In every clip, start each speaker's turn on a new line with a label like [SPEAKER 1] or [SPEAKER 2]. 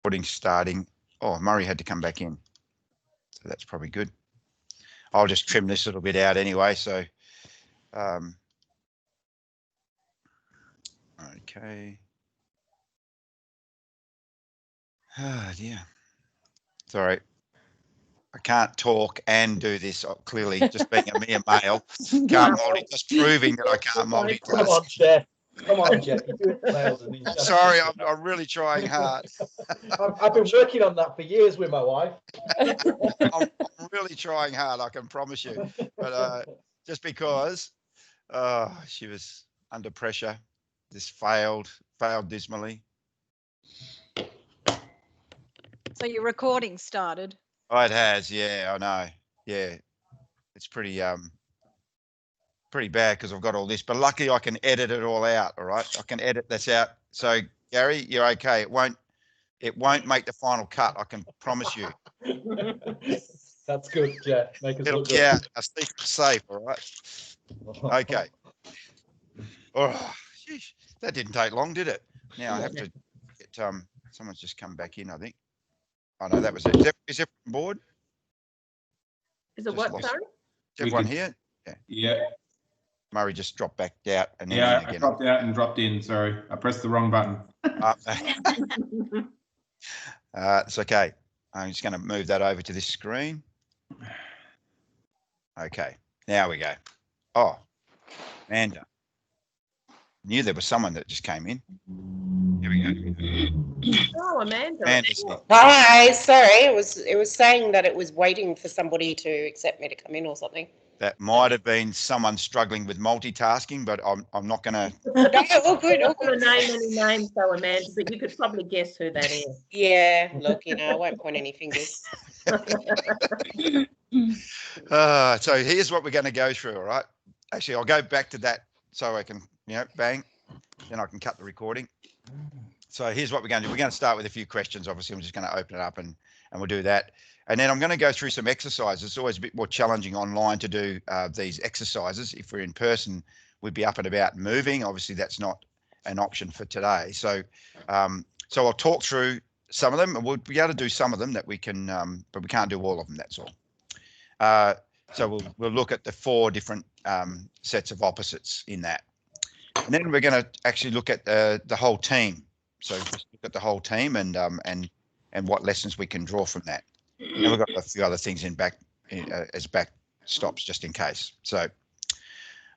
[SPEAKER 1] Recording starting. Oh, Murray had to come back in. So that's probably good. I'll just trim this little bit out anyway. So, okay. Oh, dear. Sorry. I can't talk and do this. Clearly, just being a mere male, can't multitask, proving that I can't multitask.
[SPEAKER 2] Come on, Jeff. Come on, Jeff.
[SPEAKER 1] Sorry, I'm really trying hard.
[SPEAKER 2] I've been working on that for years with my wife.
[SPEAKER 1] I'm really trying hard, I can promise you. But just because she was under pressure, this failed dismally.
[SPEAKER 3] So your recording started?
[SPEAKER 1] Oh, it has, yeah, I know. Yeah, it's pretty bad because I've got all this, but luckily I can edit it all out. All right, I can edit this out. So Gary, you're okay. It won't make the final cut. I can promise you.
[SPEAKER 2] That's good, Jeff. Make us look good.
[SPEAKER 1] Yeah, a secret safe. All right. Okay. Oh, sheesh, that didn't take long, did it? Now I have to get someone's just come back in, I think. Oh no, that was it. Is everyone bored?
[SPEAKER 4] Is it what, sorry?
[SPEAKER 1] Is everyone here?
[SPEAKER 5] Yeah.
[SPEAKER 1] Murray just dropped back out and then
[SPEAKER 5] Yeah,
[SPEAKER 1] in again.
[SPEAKER 5] I dropped out and dropped in. Sorry, I pressed the wrong button.
[SPEAKER 1] It's okay. I'm just going to move that over to this screen. Okay, now we go. Oh, Amanda. Knew there was someone that just came in. Here we go.
[SPEAKER 4] Oh, Amanda.
[SPEAKER 1] Amanda's here.
[SPEAKER 6] Hi, sorry, it was saying that it was waiting for somebody to accept me to come in or something.
[SPEAKER 1] That might have been someone struggling with multitasking, but I'm not going to.
[SPEAKER 6] No, all good, all
[SPEAKER 4] I'm not
[SPEAKER 6] good.
[SPEAKER 4] going to name any names though, Amanda, but you could probably guess who that is.
[SPEAKER 6] Yeah, look, I won't point any fingers.
[SPEAKER 1] So here's what we're going to go through. All right. Actually, I'll go back to that so I can, bang, then I can cut the recording. So here's what we're going to do. We're going to start with a few questions. Obviously, I'm just going to open it up and we'll do that. And then I'm going to go through some exercises. It's always a bit more challenging online to do these exercises. If we're in person, we'd be up and about moving. Obviously, that's not an option for today. So I'll talk through some of them, and we'll be able to do some of them that we can, but we can't do all of them. That's all. So we'll look at the 4 different sets of opposites in that. And then we're going to actually look at the whole team. So just look at the whole team and what lessons we can draw from that. And we've got a few other things as back stops just in case. So,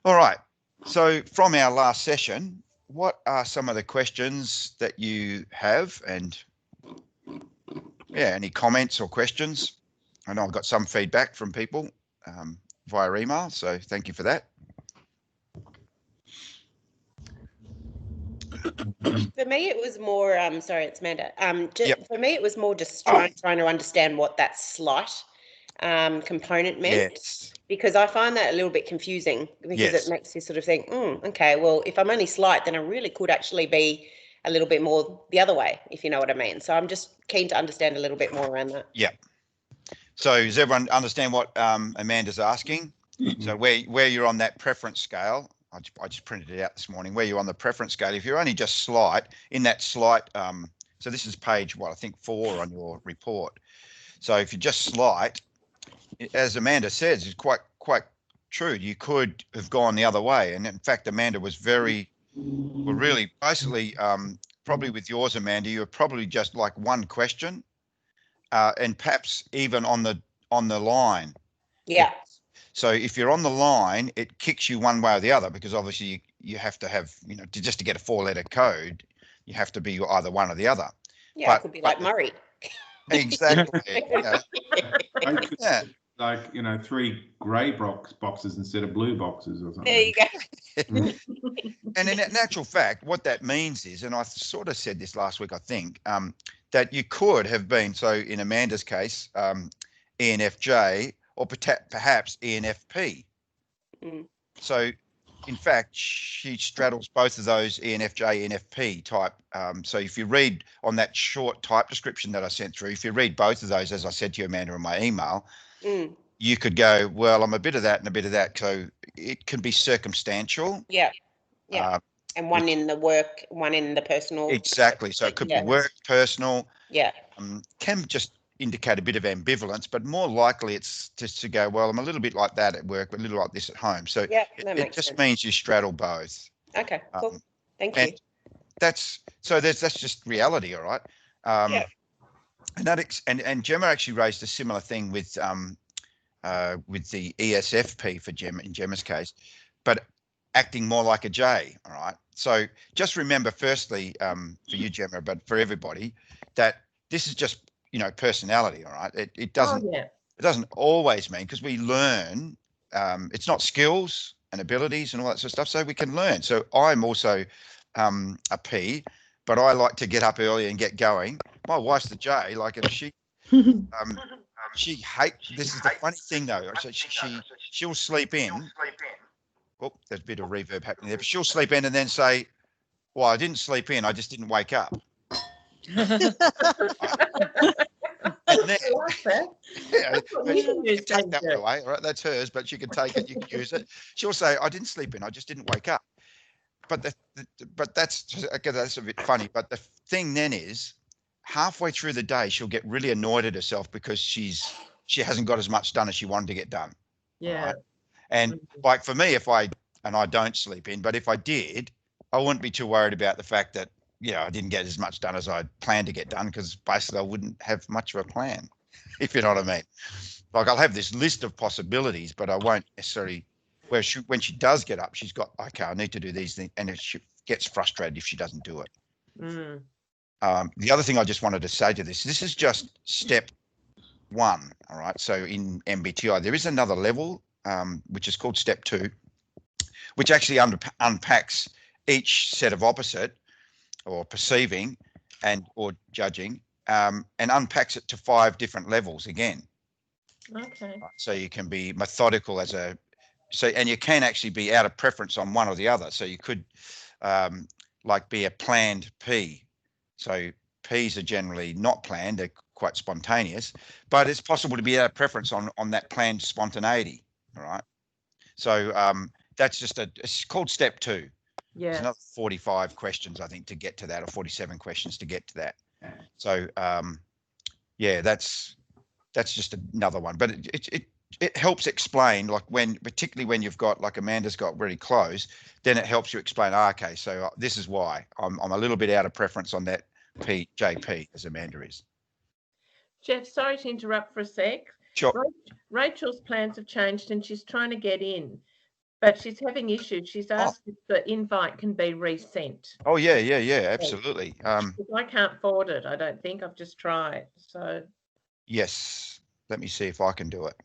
[SPEAKER 1] all right. So from our last session, what are some of the questions that you have? And any comments or questions? I know I've got some feedback from people via email, so thank you for that.
[SPEAKER 6] For me, it was more, sorry, it's Amanda.
[SPEAKER 1] Yep.
[SPEAKER 6] For me, it was more just trying to understand what that slight component meant.
[SPEAKER 1] Yes.
[SPEAKER 6] Because I find that a little bit confusing because
[SPEAKER 1] Yes.
[SPEAKER 6] it makes you sort of think, okay, well, if I'm only slight, then I really could actually be a little bit more the other way, if you know what I mean. So I'm just keen to understand a little bit more around that.
[SPEAKER 1] Yeah. So does everyone understand what Amanda's asking? So where you're on that preference scale, I just printed it out this morning, where you're on the preference scale, if you're only just slight, in that slight, so this is page, I think 4 on your report. So if you're just slight, as Amanda says, it's quite true. You could have gone the other way. And in fact, Amanda was really basically, probably with yours, Amanda, you were probably just like one question and perhaps even on the line.
[SPEAKER 6] Yeah.
[SPEAKER 1] So if you're on the line, it kicks you one way or the other, because obviously you have to have, just to get a 4-letter code, you have to be either one or the other.
[SPEAKER 6] Yeah, it could be like Murray.
[SPEAKER 1] Exactly. Yeah.
[SPEAKER 5] Like 3 grey boxes instead of blue boxes or something.
[SPEAKER 6] There you go.
[SPEAKER 1] And in actual fact, what that means is, and I sort of said this last week, I think, that you could have been, so in Amanda's case, ENFJ, or perhaps ENFP. So, in fact, she straddles both of those ENFJ, ENFP type. So if you read on that short type description that I sent through, if you read both of those, as I said to you, Amanda, in my email, you could go, well, I'm a bit of that and a bit of that. So it can be circumstantial.
[SPEAKER 6] Yeah. And one in the work, one in the personal.
[SPEAKER 1] Exactly. So it could be work, personal.
[SPEAKER 6] Yeah.
[SPEAKER 1] can just indicate a bit of ambivalence, but more likely it's just to go, well, I'm a little bit like that at work, but a little like this at home. So
[SPEAKER 6] Yeah,
[SPEAKER 1] it,
[SPEAKER 6] that
[SPEAKER 1] it
[SPEAKER 6] makes
[SPEAKER 1] just
[SPEAKER 6] sense.
[SPEAKER 1] means you straddle both.
[SPEAKER 6] Okay, cool. Thank you.
[SPEAKER 1] And that's just reality, all right.
[SPEAKER 6] Yeah.
[SPEAKER 1] And Gemma actually raised a similar thing with the ESFP for Gemma in Gemma's case, but acting more like a J. All right. So just remember, firstly, for you, Gemma, but for everybody, that this is just personality. All right. It doesn't.
[SPEAKER 4] Oh, yeah.
[SPEAKER 1] It doesn't always mean, because we learn. It's not skills and abilities and all that sort of stuff. So we can learn. So I'm also a P, but I like to get up early and get going. My wife's the J, like, and she hates. This is the funny thing though. So she'll sleep in. Oh, there's a bit of reverb happening there, but she'll sleep in and then say, "Well, I didn't sleep in. I just didn't wake up." And then,
[SPEAKER 4] I like that.
[SPEAKER 1] yeah,
[SPEAKER 4] That's what
[SPEAKER 1] but
[SPEAKER 4] you
[SPEAKER 1] she
[SPEAKER 4] can
[SPEAKER 1] can
[SPEAKER 4] use,
[SPEAKER 1] take that
[SPEAKER 4] don't you?
[SPEAKER 1] away, right? That's hers, but she can take it. You can use it. She'll say, "I didn't sleep in. I just didn't wake up." But that's okay, that's a bit funny. But the thing then is, halfway through the day, she'll get really annoyed at herself because she hasn't got as much done as she wanted to get done.
[SPEAKER 4] Yeah.
[SPEAKER 1] Right? And like for me, I don't sleep in, but if I did, I wouldn't be too worried about the fact that I didn't get as much done as I planned to get done, because basically I wouldn't have much of a plan, if you know what I mean. Like, I'll have this list of possibilities, but I won't necessarily. When she does get up, she's got, okay, I need to do these things, and she gets frustrated if she doesn't do it.
[SPEAKER 4] Mm.
[SPEAKER 1] The other thing I just wanted to say to this is just step 1. All right. So in MBTI, there is another level, which is called step 2, which actually unpacks each set of opposite or perceiving or judging, and unpacks it to 5 different levels again.
[SPEAKER 4] Okay.
[SPEAKER 1] Right? So you can be methodical and you can actually be out of preference on one or the other. So you could like be a planned P. So Ps are generally not planned, they're quite spontaneous, but it's possible to be out of preference on that planned spontaneity. All right. So that's it's called step 2. There's
[SPEAKER 4] Yeah.
[SPEAKER 1] another 45 questions, I think, to get to that, or 47 questions to get to that. So yeah, that's just another one. But it helps explain, like, particularly when you've got, like, Amanda's got really close, then it helps you explain, okay, so this is why I'm a little bit out of preference on that JP, as Amanda is.
[SPEAKER 4] Jeff, sorry to interrupt for a sec.
[SPEAKER 1] Sure.
[SPEAKER 4] Rachel's plans have changed and she's trying to get in, but she's having issues. She's asked if the invite can be resent.
[SPEAKER 1] Oh, yeah, absolutely.
[SPEAKER 4] I can't forward it, I don't think. I've just tried. So
[SPEAKER 1] Yes, let me see if I can do it.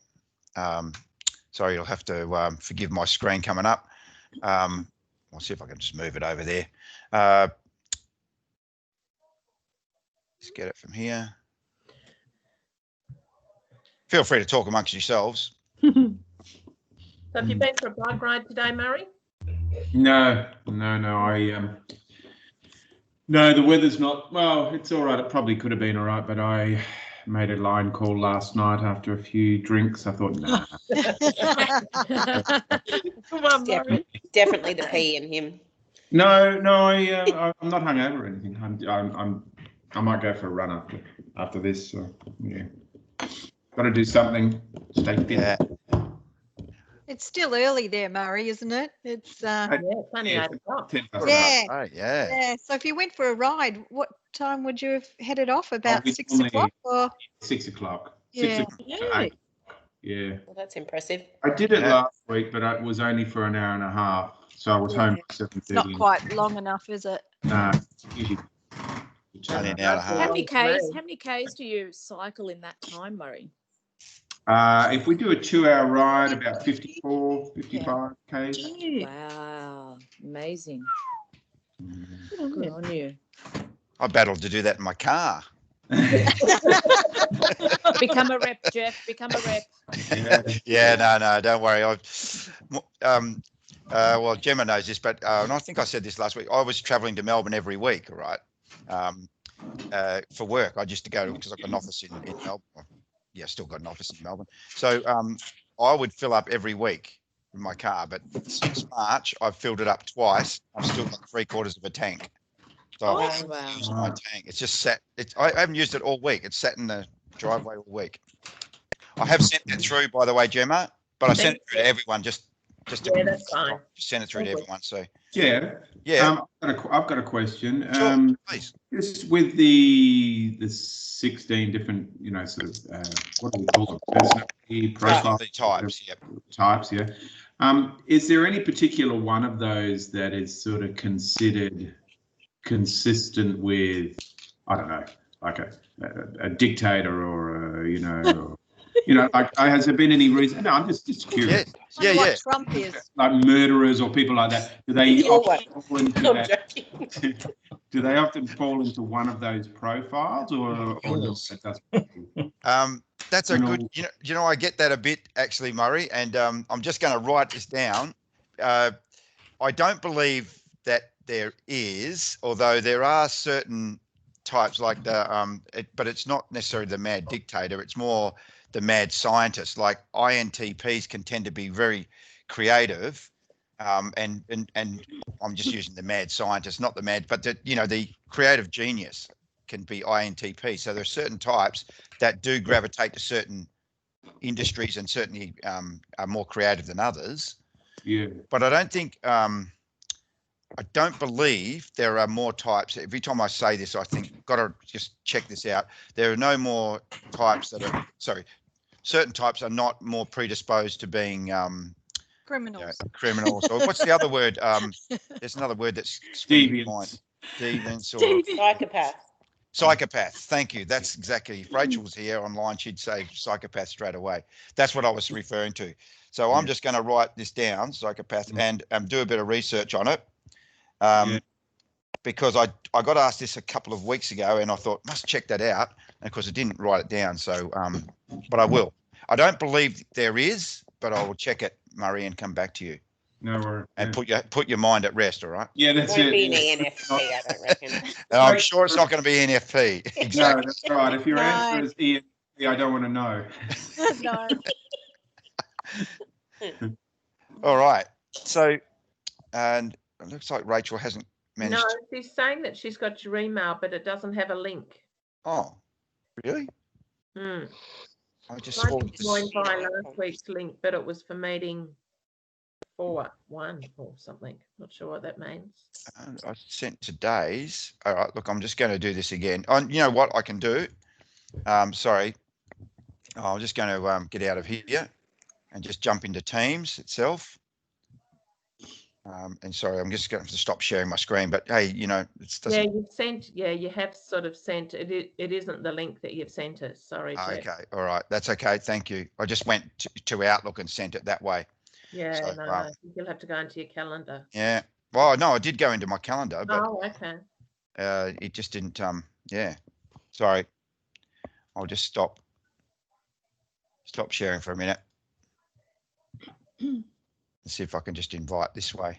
[SPEAKER 1] Sorry, you'll have to forgive my screen coming up. I'll see if I can just move it over there. Let's get it from here. Feel free to talk amongst yourselves.
[SPEAKER 4] So have you been for a bike ride today, Murray?
[SPEAKER 5] No. No, the weather's not. Well, it's all right. It probably could have been all right, but I made a line call last night after a few drinks. I thought, nah.
[SPEAKER 4] Come on, Murray.
[SPEAKER 6] Definitely the P in him.
[SPEAKER 5] No, I'm not hungover or anything. I might go for a run after this. So yeah, got to do something. Stay fit.
[SPEAKER 1] Yeah.
[SPEAKER 3] It's still early there, Murray, isn't it? It's
[SPEAKER 4] Yeah, it's only 8 o'clock.
[SPEAKER 5] 10 past
[SPEAKER 3] Yeah.
[SPEAKER 1] Right, yeah.
[SPEAKER 3] yeah. So if you went for a ride, what time would you have headed off? About
[SPEAKER 5] be
[SPEAKER 3] 6
[SPEAKER 5] normally-
[SPEAKER 3] o'clock, or
[SPEAKER 5] 6 o'clock.
[SPEAKER 3] Yeah.
[SPEAKER 5] 6 o'clock to
[SPEAKER 4] Yeah.
[SPEAKER 5] 8. Yeah.
[SPEAKER 6] Well, that's impressive.
[SPEAKER 5] I did it
[SPEAKER 1] Yeah.
[SPEAKER 5] last week, but it was only for an hour and a half. So I was home by 7:30.
[SPEAKER 3] it's not quite long enough, is it?
[SPEAKER 5] Usually-
[SPEAKER 1] Only an hour and a
[SPEAKER 4] How
[SPEAKER 1] half.
[SPEAKER 4] many
[SPEAKER 7] How many Ks do you cycle in that time, Murray?
[SPEAKER 5] If we do a 2-hour ride, about 54, 55 Ks.
[SPEAKER 7] Wow, amazing. Good on you.
[SPEAKER 1] I battled to do that in my car.
[SPEAKER 7] Become a rep, Jeff. Become a rep.
[SPEAKER 1] Yeah, no, don't worry. Well, Gemma knows this, but and I think I said this last week. I was travelling to Melbourne every week, right? For work. I used to go because I've got an office in Melbourne. Yeah, still got an office in Melbourne. So I would fill up every week in my car, but since March I've filled it up twice. I've still got 3/4 of a tank. So
[SPEAKER 6] Oh,
[SPEAKER 1] I've
[SPEAKER 7] wow.
[SPEAKER 1] used my tank. It's just sat. I haven't used it all week. It's sat in the driveway all week. I have sent that through, by the way, Gemma, but I sent it through to everyone just to
[SPEAKER 4] Yeah, that's fine.
[SPEAKER 1] just send it through to
[SPEAKER 4] Okay.
[SPEAKER 1] everyone. So
[SPEAKER 5] Yeah.
[SPEAKER 1] yeah,
[SPEAKER 5] I've got a question.
[SPEAKER 1] sure, please.
[SPEAKER 5] Just with the 16 different, sort of what do we call them? Personality profile
[SPEAKER 1] The types, yeah.
[SPEAKER 5] types, yeah. Is there any particular one of those that is sort of considered consistent with, I don't know, like a dictator or like has there been any reason? No, I'm just curious.
[SPEAKER 1] Yeah,
[SPEAKER 3] Wonder
[SPEAKER 1] yeah.
[SPEAKER 3] what Trump is.
[SPEAKER 5] Like murderers or people like that, do they
[SPEAKER 6] You're
[SPEAKER 5] often
[SPEAKER 6] one.
[SPEAKER 5] fall into
[SPEAKER 6] I'm
[SPEAKER 5] that?
[SPEAKER 6] joking.
[SPEAKER 5] Do they often fall into one of those profiles, or not? That doesn't.
[SPEAKER 1] That's a good.
[SPEAKER 5] Criminal.
[SPEAKER 1] I get that a bit actually, Murray, and I'm just going to write this down. I don't believe that there is, although there are certain types like but it's not necessarily the mad dictator. It's more the mad scientist. Like INTPs can tend to be very creative, and I'm just using the mad scientist, not the mad, but the creative genius can be INTP. So there are certain types that do gravitate to certain industries and certainly are more creative than others.
[SPEAKER 5] Yeah.
[SPEAKER 1] But I don't think I don't believe there are more types. Every time I say this, I think, got to just check this out. There are no more types certain types are not more predisposed to being
[SPEAKER 3] Criminals.
[SPEAKER 1] criminals. Or what's the other word? There's another word that's springing to mind. Deviants or
[SPEAKER 6] Psychopath.
[SPEAKER 1] psychopath. Thank you. That's exactly. If Rachel was here online, she'd say psychopath straight away. That's what I was referring to. So I'm just going to write this down, psychopath, and do a bit of research on it. Because I got asked this a couple of weeks ago and I thought, must check that out. And of course I didn't write it down. So, but I will. I don't believe there is, but I will check it, Murray, and come back to you.
[SPEAKER 5] No worries.
[SPEAKER 1] And put your mind at rest, all right?
[SPEAKER 5] Yeah, that's
[SPEAKER 6] Won't
[SPEAKER 5] it.
[SPEAKER 6] be an ENFP, I don't reckon.
[SPEAKER 1] And I'm sure it's not going to be NFP.
[SPEAKER 5] No,
[SPEAKER 1] Exactly.
[SPEAKER 5] that's right. If your
[SPEAKER 3] No.
[SPEAKER 5] answer is ENFP, I don't want to know.
[SPEAKER 3] No.
[SPEAKER 1] All right. So, and it looks like Rachel hasn't managed.
[SPEAKER 4] No, she's saying that she's got your email, but it doesn't have a link.
[SPEAKER 1] Oh, really?
[SPEAKER 4] Hmm.
[SPEAKER 1] I just
[SPEAKER 4] I
[SPEAKER 1] forwarded
[SPEAKER 4] joined
[SPEAKER 1] this.
[SPEAKER 4] by last week's link, but it was for meeting 4-1 or something. Not sure what that means.
[SPEAKER 1] I sent today's. All right. Look, I'm just going to do this again. You know what I can do? Sorry. I'm just going to get out of here and just jump into Teams itself. And sorry, I'm just going to stop sharing my screen. But hey, it's
[SPEAKER 4] Yeah, you've sent. Yeah, you have sort of sent. It isn't the link that you've sent us. Sorry. Jeff.
[SPEAKER 1] Okay. All right. That's okay. Thank you. I just went to Outlook and sent it that way.
[SPEAKER 4] Yeah,
[SPEAKER 1] So,
[SPEAKER 4] no, you'll have to go into your calendar.
[SPEAKER 1] Yeah. Well, no, I did go into my calendar, but
[SPEAKER 4] Oh, okay.
[SPEAKER 1] it just didn't. Yeah. Sorry. I'll just stop sharing for a minute. Let's see if I can just invite this way.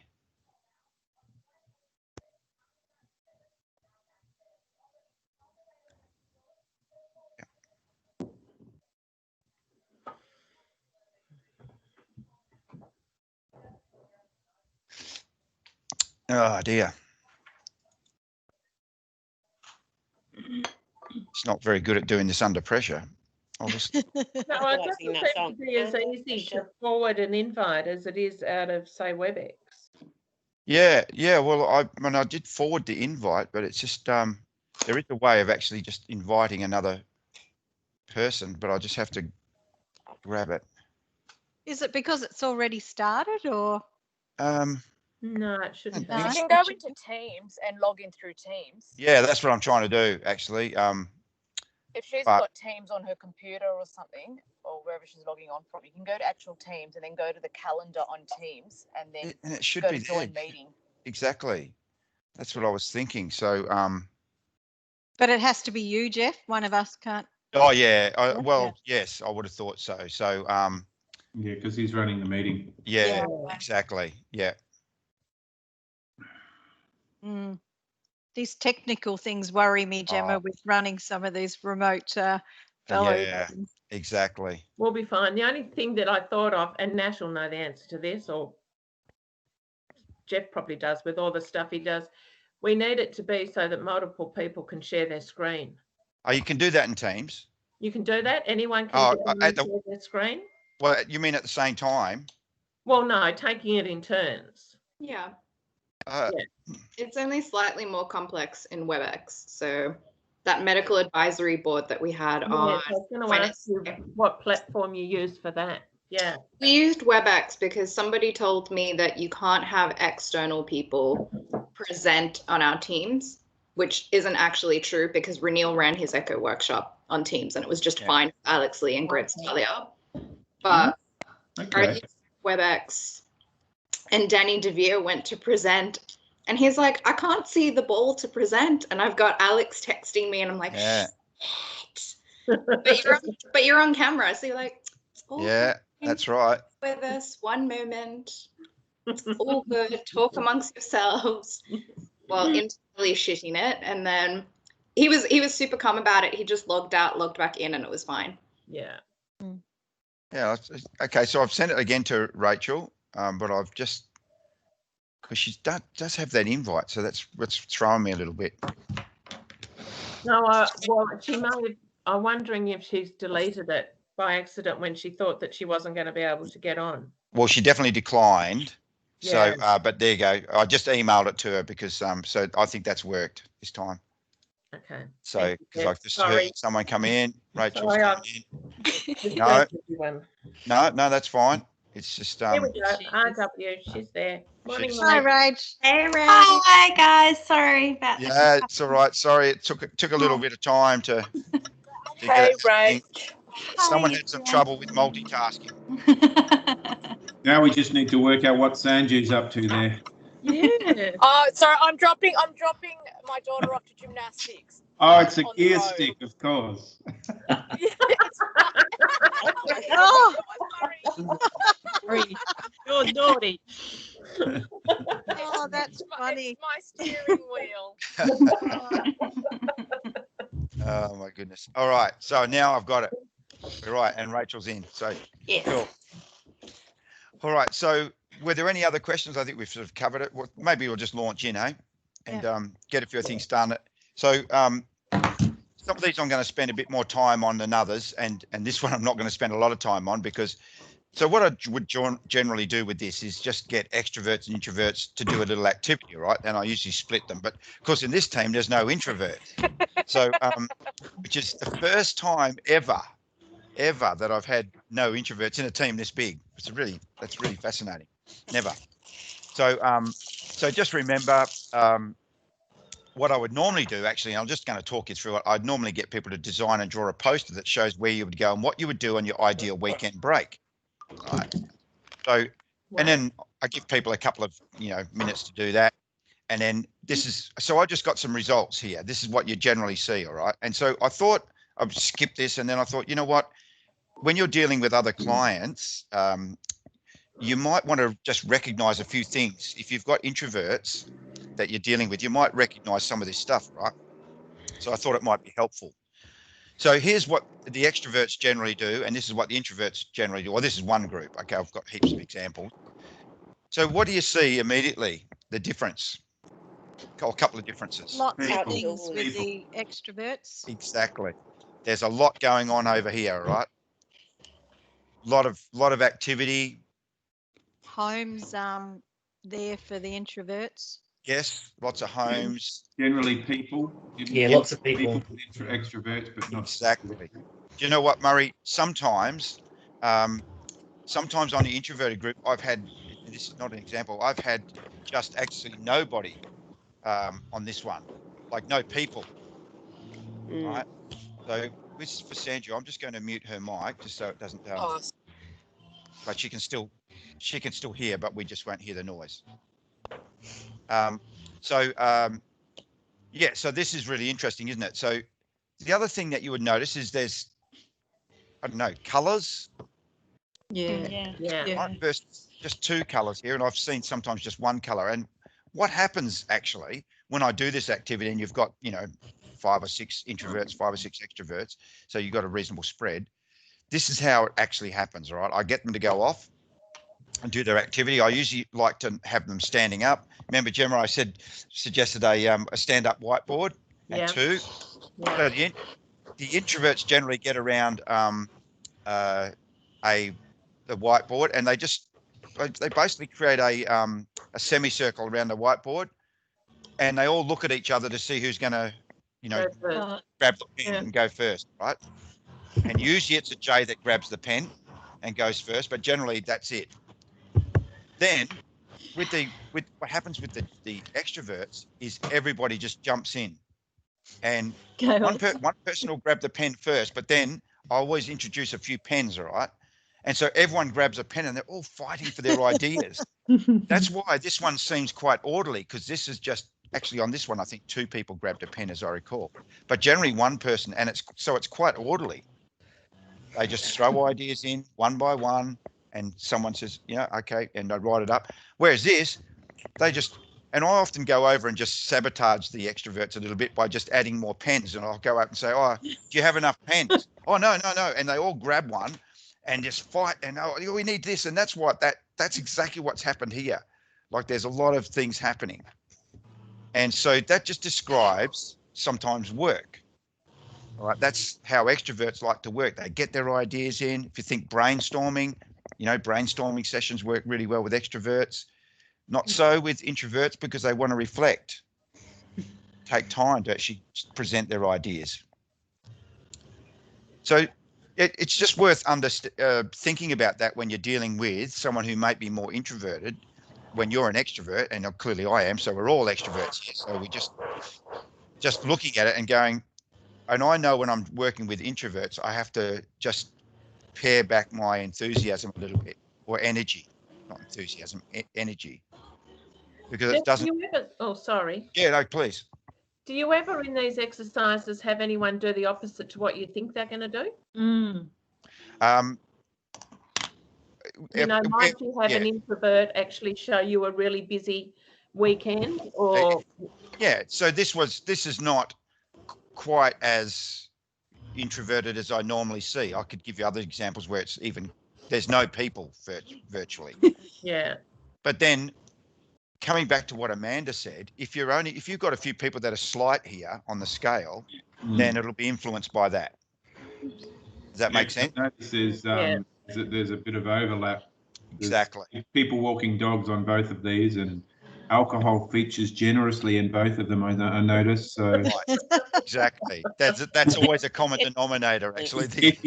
[SPEAKER 1] Oh dear. It's not very good at doing this under pressure. Obviously.
[SPEAKER 4] No, it
[SPEAKER 6] like
[SPEAKER 4] doesn't
[SPEAKER 6] singing
[SPEAKER 4] seem
[SPEAKER 6] that
[SPEAKER 4] to
[SPEAKER 6] song.
[SPEAKER 4] be as easy to forward an invite as it is out of, say, WebEx.
[SPEAKER 1] Yeah. Well, I did forward the invite, but it's just there is a way of actually just inviting another person, but I just have to grab it.
[SPEAKER 3] Is it because it's already started or?
[SPEAKER 4] No, it shouldn't
[SPEAKER 3] No.
[SPEAKER 7] You
[SPEAKER 4] be.
[SPEAKER 7] can go into Teams and log in through Teams.
[SPEAKER 1] Yeah, that's what I'm trying to do actually.
[SPEAKER 7] If she's
[SPEAKER 1] But-
[SPEAKER 7] got Teams on her computer or something, or wherever she's logging on from, you can go to actual Teams and then go to the calendar on Teams and then
[SPEAKER 1] And it should
[SPEAKER 7] go
[SPEAKER 1] be
[SPEAKER 7] to
[SPEAKER 1] there.
[SPEAKER 7] join meeting.
[SPEAKER 1] Exactly. That's what I was thinking. So,
[SPEAKER 3] But it has to be you, Jeff. One of us can't.
[SPEAKER 1] oh yeah. Well,
[SPEAKER 3] Yeah.
[SPEAKER 1] yes, I would have thought so. So,
[SPEAKER 5] Yeah, because he's running the meeting.
[SPEAKER 1] yeah,
[SPEAKER 3] Yeah.
[SPEAKER 1] exactly. Yeah.
[SPEAKER 3] Mm. These technical things worry me, Gemma,
[SPEAKER 1] Oh.
[SPEAKER 3] with running some of these remote fellow.
[SPEAKER 1] Yeah. Exactly.
[SPEAKER 4] We'll be fine. The only thing that I thought of, and Nash will know the answer to this, or Jeff probably does with all the stuff he does, We need it to be so that multiple people can share their screen.
[SPEAKER 1] Oh, you can do that in Teams.
[SPEAKER 4] You can do that? Anyone can
[SPEAKER 1] Oh,
[SPEAKER 4] get on and share their screen?
[SPEAKER 1] Well, you mean at the same time?
[SPEAKER 4] Well, no, taking it in turns.
[SPEAKER 8] Yeah,
[SPEAKER 1] Uh,
[SPEAKER 8] it's only slightly more complex in WebEx. So that medical advisory board that we had
[SPEAKER 4] Yeah,
[SPEAKER 8] on
[SPEAKER 4] I was going to ask you what platform you use for that. Yeah.
[SPEAKER 8] We used WebEx because somebody told me that you can't have external people present on our Teams, which isn't actually true because Renil ran his Echo workshop on Teams and it was just fine for Alex Lee and Greg Stalia. But I used WebEx and Danny DeVere went to present and he's like, I can't see the ball to present. And I've got Alex texting me and I'm like, shit. but you're on camera. So you're like, it's all good.
[SPEAKER 1] That's right.
[SPEAKER 8] With us, one moment. It's all good. Talk amongst yourselves. Well, internally shitting it, and then he was super calm about it. He just logged out, logged back in, and it was fine.
[SPEAKER 4] Yeah.
[SPEAKER 1] Yeah. Okay. So I've sent it again to Rachel, but I've just because she does have that invite, so that's what's throwing me a little bit.
[SPEAKER 4] No, well, she may have. I'm wondering if she's deleted it by accident when she thought that she wasn't going to be able to get on.
[SPEAKER 1] Well, she definitely declined.
[SPEAKER 4] Yeah.
[SPEAKER 1] So, but there you go. I just emailed it to her because, so I think that's worked this time.
[SPEAKER 4] Okay.
[SPEAKER 1] So, because I've just heard someone come in, Rachel's come in. No, that's fine. It's just.
[SPEAKER 4] Here we go. RW, she's there. Morning,
[SPEAKER 3] Hi, Rach.
[SPEAKER 9] Hey, Rach. Hi, guys. Sorry about that.
[SPEAKER 1] Yeah, it's all right. Sorry, it took a little bit of time to
[SPEAKER 7] Hey, Rach.
[SPEAKER 1] Someone had some trouble with multitasking.
[SPEAKER 5] Now we just need to work out what Sanju's up to there.
[SPEAKER 4] Yeah.
[SPEAKER 7] Oh, sorry, I'm dropping my daughter off to gymnastics.
[SPEAKER 5] Oh, it's a gear stick, of course.
[SPEAKER 3] Oh,
[SPEAKER 4] You're naughty.
[SPEAKER 3] oh, that's funny.
[SPEAKER 7] It's my steering wheel.
[SPEAKER 1] Oh my goodness. All right. So now I've got it. Right, and Rachel's in. So cool. All right. So were there any other questions? I think we've sort of covered it. Well, maybe we'll just launch in, and get a few things done. So some of these I'm going to spend a bit more time on than others, and this one I'm not going to spend a lot of time on because. So what I would generally do with this is just get extroverts and introverts to do a little activity, right? And I usually split them. But of course, in this team, there's no introvert. So, which is the first time ever that I've had no introverts in a team this big. That's really fascinating. Never. So, so just remember what I would normally do, actually, and I'm just going to talk you through it. I'd normally get people to design and draw a poster that shows where you would go and what you would do on your ideal weekend break. Right. So, and then I give people a couple of, minutes to do that. And then so I just got some results here. This is what you generally see. All right. And so I thought I'd skip this. And then I thought, you know what, when you're dealing with other clients, you might want to just recognize a few things. If you've got introverts that you're dealing with, you might recognize some of this stuff, right? So I thought it might be helpful. So here's what the extroverts generally do, and this is what the introverts generally do. Well, this is one group. Okay, I've got heaps of examples. So what do you see immediately? The difference, a couple of differences.
[SPEAKER 3] Lots of things with the extroverts.
[SPEAKER 1] Exactly. There's a lot going on over here, right? Lot of activity.
[SPEAKER 3] Homes there for the introverts.
[SPEAKER 1] Yes, lots of homes.
[SPEAKER 5] Generally people.
[SPEAKER 2] Yeah, lots of people.
[SPEAKER 5] Extroverts, but not
[SPEAKER 1] exactly. Do you know what, Murray? Sometimes on the introverted group, I've had, this is not an example, I've had just actually nobody on this one, like no people, right? So this is for Sandra. I'm just going to mute her mic just so it doesn't. But she can still hear, but we just won't hear the noise. So this is really interesting, isn't it? So the other thing that you would notice is there's, I don't know, colors.
[SPEAKER 3] Yeah.
[SPEAKER 1] Right? Versus just two colors here, and I've seen sometimes just one color. And what happens actually when I do this activity, and you've got 5 or 6 introverts, 5 or 6 extroverts, so you've got a reasonable spread. This is how it actually happens, right? I get them to go off, and do their activity. I usually like to have them standing up. Remember, Gemma, I suggested a stand-up whiteboard and
[SPEAKER 4] Yeah.
[SPEAKER 1] two.
[SPEAKER 4] Yeah.
[SPEAKER 1] So the introverts generally get around the whiteboard, and they basically create a semicircle around the whiteboard, and they all look at each other to see who's going to,
[SPEAKER 4] Go first.
[SPEAKER 1] grab the pen
[SPEAKER 4] Yeah.
[SPEAKER 1] and go first, right? And usually it's a J that grabs the pen and goes first, but generally that's it. Then with what happens with the extroverts is everybody just jumps in, and one person will grab the pen first, but then I always introduce a few pens, all right? And so everyone grabs a pen and they're all fighting for their ideas. That's why this one seems quite orderly, because this is just actually on this one, I think 2 people grabbed a pen, as I recall, but generally one person, and it's quite orderly. They just throw ideas in one by one, and someone says, yeah, okay, and they write it up. Whereas this, and I often go over and just sabotage the extroverts a little bit by just adding more pens, and I'll go up and say, oh, do you have enough pens? Oh, no. And they all grab one and just fight, and oh, we need this. And that's exactly what's happened here. Like there's a lot of things happening. And so that just describes sometimes work. All right, that's how extroverts like to work. They get their ideas in. If you think brainstorming, brainstorming sessions work really well with extroverts. Not so with introverts, because they want to reflect, take time to actually present their ideas. So it's just worth thinking about that when you're dealing with someone who might be more introverted. When you're an extrovert, and clearly I am, so we're all extroverts here. So we just looking at it and going, and I know when I'm working with introverts, I have to just pare back my enthusiasm a little bit, or energy, not enthusiasm, energy. Because it doesn't.
[SPEAKER 4] Sorry.
[SPEAKER 1] Yeah, no, please.
[SPEAKER 4] Do you ever in these exercises have anyone do the opposite to what you think they're going to do? Might you have an introvert actually show you a really busy weekend, or?
[SPEAKER 1] Yeah, so this is not quite as introverted as I normally see. I could give you other examples where there's no people virtually.
[SPEAKER 4] Yeah.
[SPEAKER 1] But then coming back to what Amanda said, if you've got a few people that are slight here on the scale, then it'll be influenced by that. Does that make sense?
[SPEAKER 5] There's a bit of overlap.
[SPEAKER 1] Exactly.
[SPEAKER 5] There's people walking dogs on both of these, and alcohol features generously in both of them, I noticed. So
[SPEAKER 1] right. Exactly. That's always a common denominator, actually.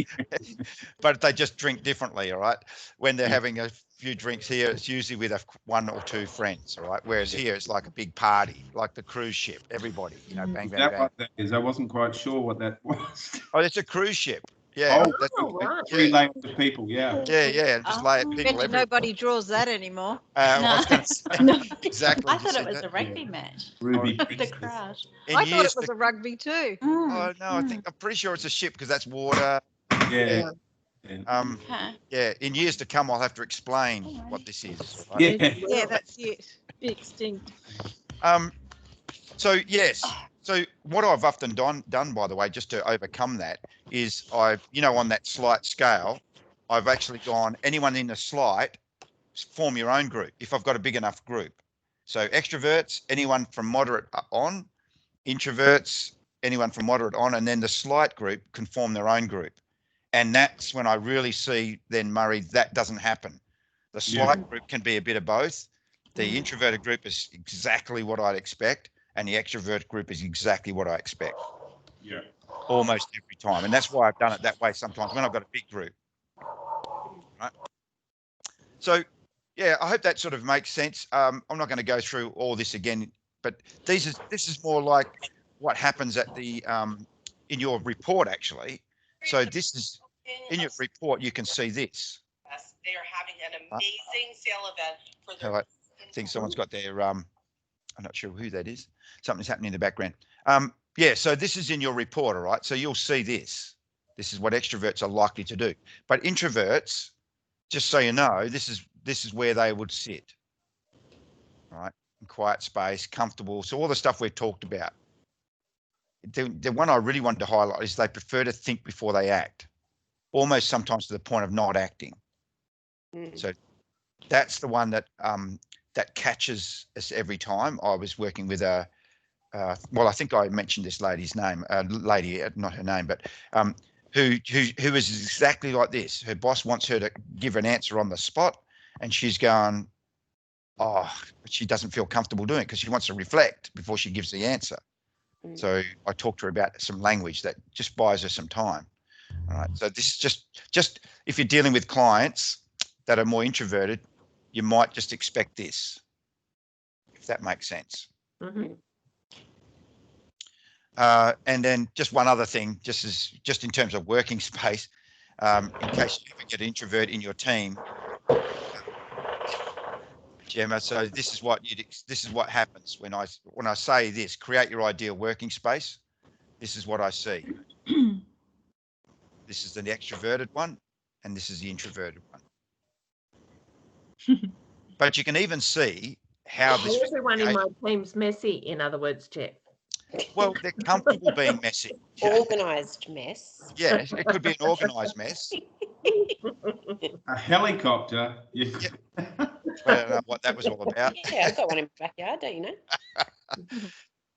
[SPEAKER 1] But they just drink differently, all right? When they're having a few drinks here, it's usually with 1 or 2 friends, all right? Whereas here, it's like a big party, like the cruise ship. Everybody, bang, bang, bang.
[SPEAKER 5] What that is? I wasn't quite sure what that was.
[SPEAKER 1] Oh, it's a cruise ship. Yeah.
[SPEAKER 5] Right. 3 layers of people. Yeah.
[SPEAKER 1] Yeah. Just lay it people everywhere.
[SPEAKER 3] Nobody draws that anymore.
[SPEAKER 1] I was going to say, exactly.
[SPEAKER 9] I thought it was a rugby match.
[SPEAKER 5] Ruby.
[SPEAKER 9] The crowd.
[SPEAKER 3] I thought it was a rugby too.
[SPEAKER 1] Oh no, I'm pretty sure it's a ship, because that's water.
[SPEAKER 5] Yeah.
[SPEAKER 1] Yeah. In years to come, I'll have to explain what this is.
[SPEAKER 5] Right?
[SPEAKER 3] Yeah, that's it. Be extinct.
[SPEAKER 1] So yes. So what I've often done, by the way, just to overcome that, is on that slight scale, I've actually gone, anyone in a slight, form your own group if I've got a big enough group. So extroverts, anyone from moderate on, introverts, anyone from moderate on, and then the slight group can form their own group. And that's when I really see then, Murray, that doesn't happen. The slight group can be a bit of both. The introverted group is exactly what I'd expect, and the extrovert group is exactly what I expect.
[SPEAKER 5] Yeah.
[SPEAKER 1] Almost every time. And that's why I've done it that way sometimes when I've got a big group. Right. So, yeah, I hope that sort of makes sense. I'm not going to go through all this again, but this is more like what happens at the in your report, actually. So this is in your report, you can see this.
[SPEAKER 6] They are having an amazing sale event for their.
[SPEAKER 1] I think someone's got their I'm not sure who that is. Something's happening in the background. So this is in your report, all right? So you'll see this. This is what extroverts are likely to do. But introverts, just so you know, this is where they would sit. All right? In quiet space, comfortable. So all the stuff we've talked about. The one I really wanted to highlight is they prefer to think before they act, almost sometimes to the point of not acting. So that's the one that that catches us every time. I was working with a well, I think I mentioned this lady's name, lady, not her name, but who is exactly like this. Her boss wants her to give an answer on the spot, and she's going, oh, but she doesn't feel comfortable doing it because she wants to reflect before she gives the answer. So I talked to her about some language that just buys her some time. All right. So this is just if you're dealing with clients that are more introverted, you might just expect this, if that makes sense.
[SPEAKER 4] Mhm.
[SPEAKER 1] And then just one other thing, just in terms of working space, in case you ever get an introvert in your team, Gemma. So this is what happens when I say this: create your ideal working space. This is what I see. This is the extroverted one, and this is the introverted one. But you can even see how this.
[SPEAKER 4] Everyone in my team's messy, in other words, Jeff.
[SPEAKER 1] Well, they're comfortable being messy.
[SPEAKER 6] Organised mess.
[SPEAKER 1] Yeah, it could be an organised mess.
[SPEAKER 5] A helicopter.
[SPEAKER 1] I don't know what that was all about.
[SPEAKER 6] Yeah, I've got one in my backyard, don't you know?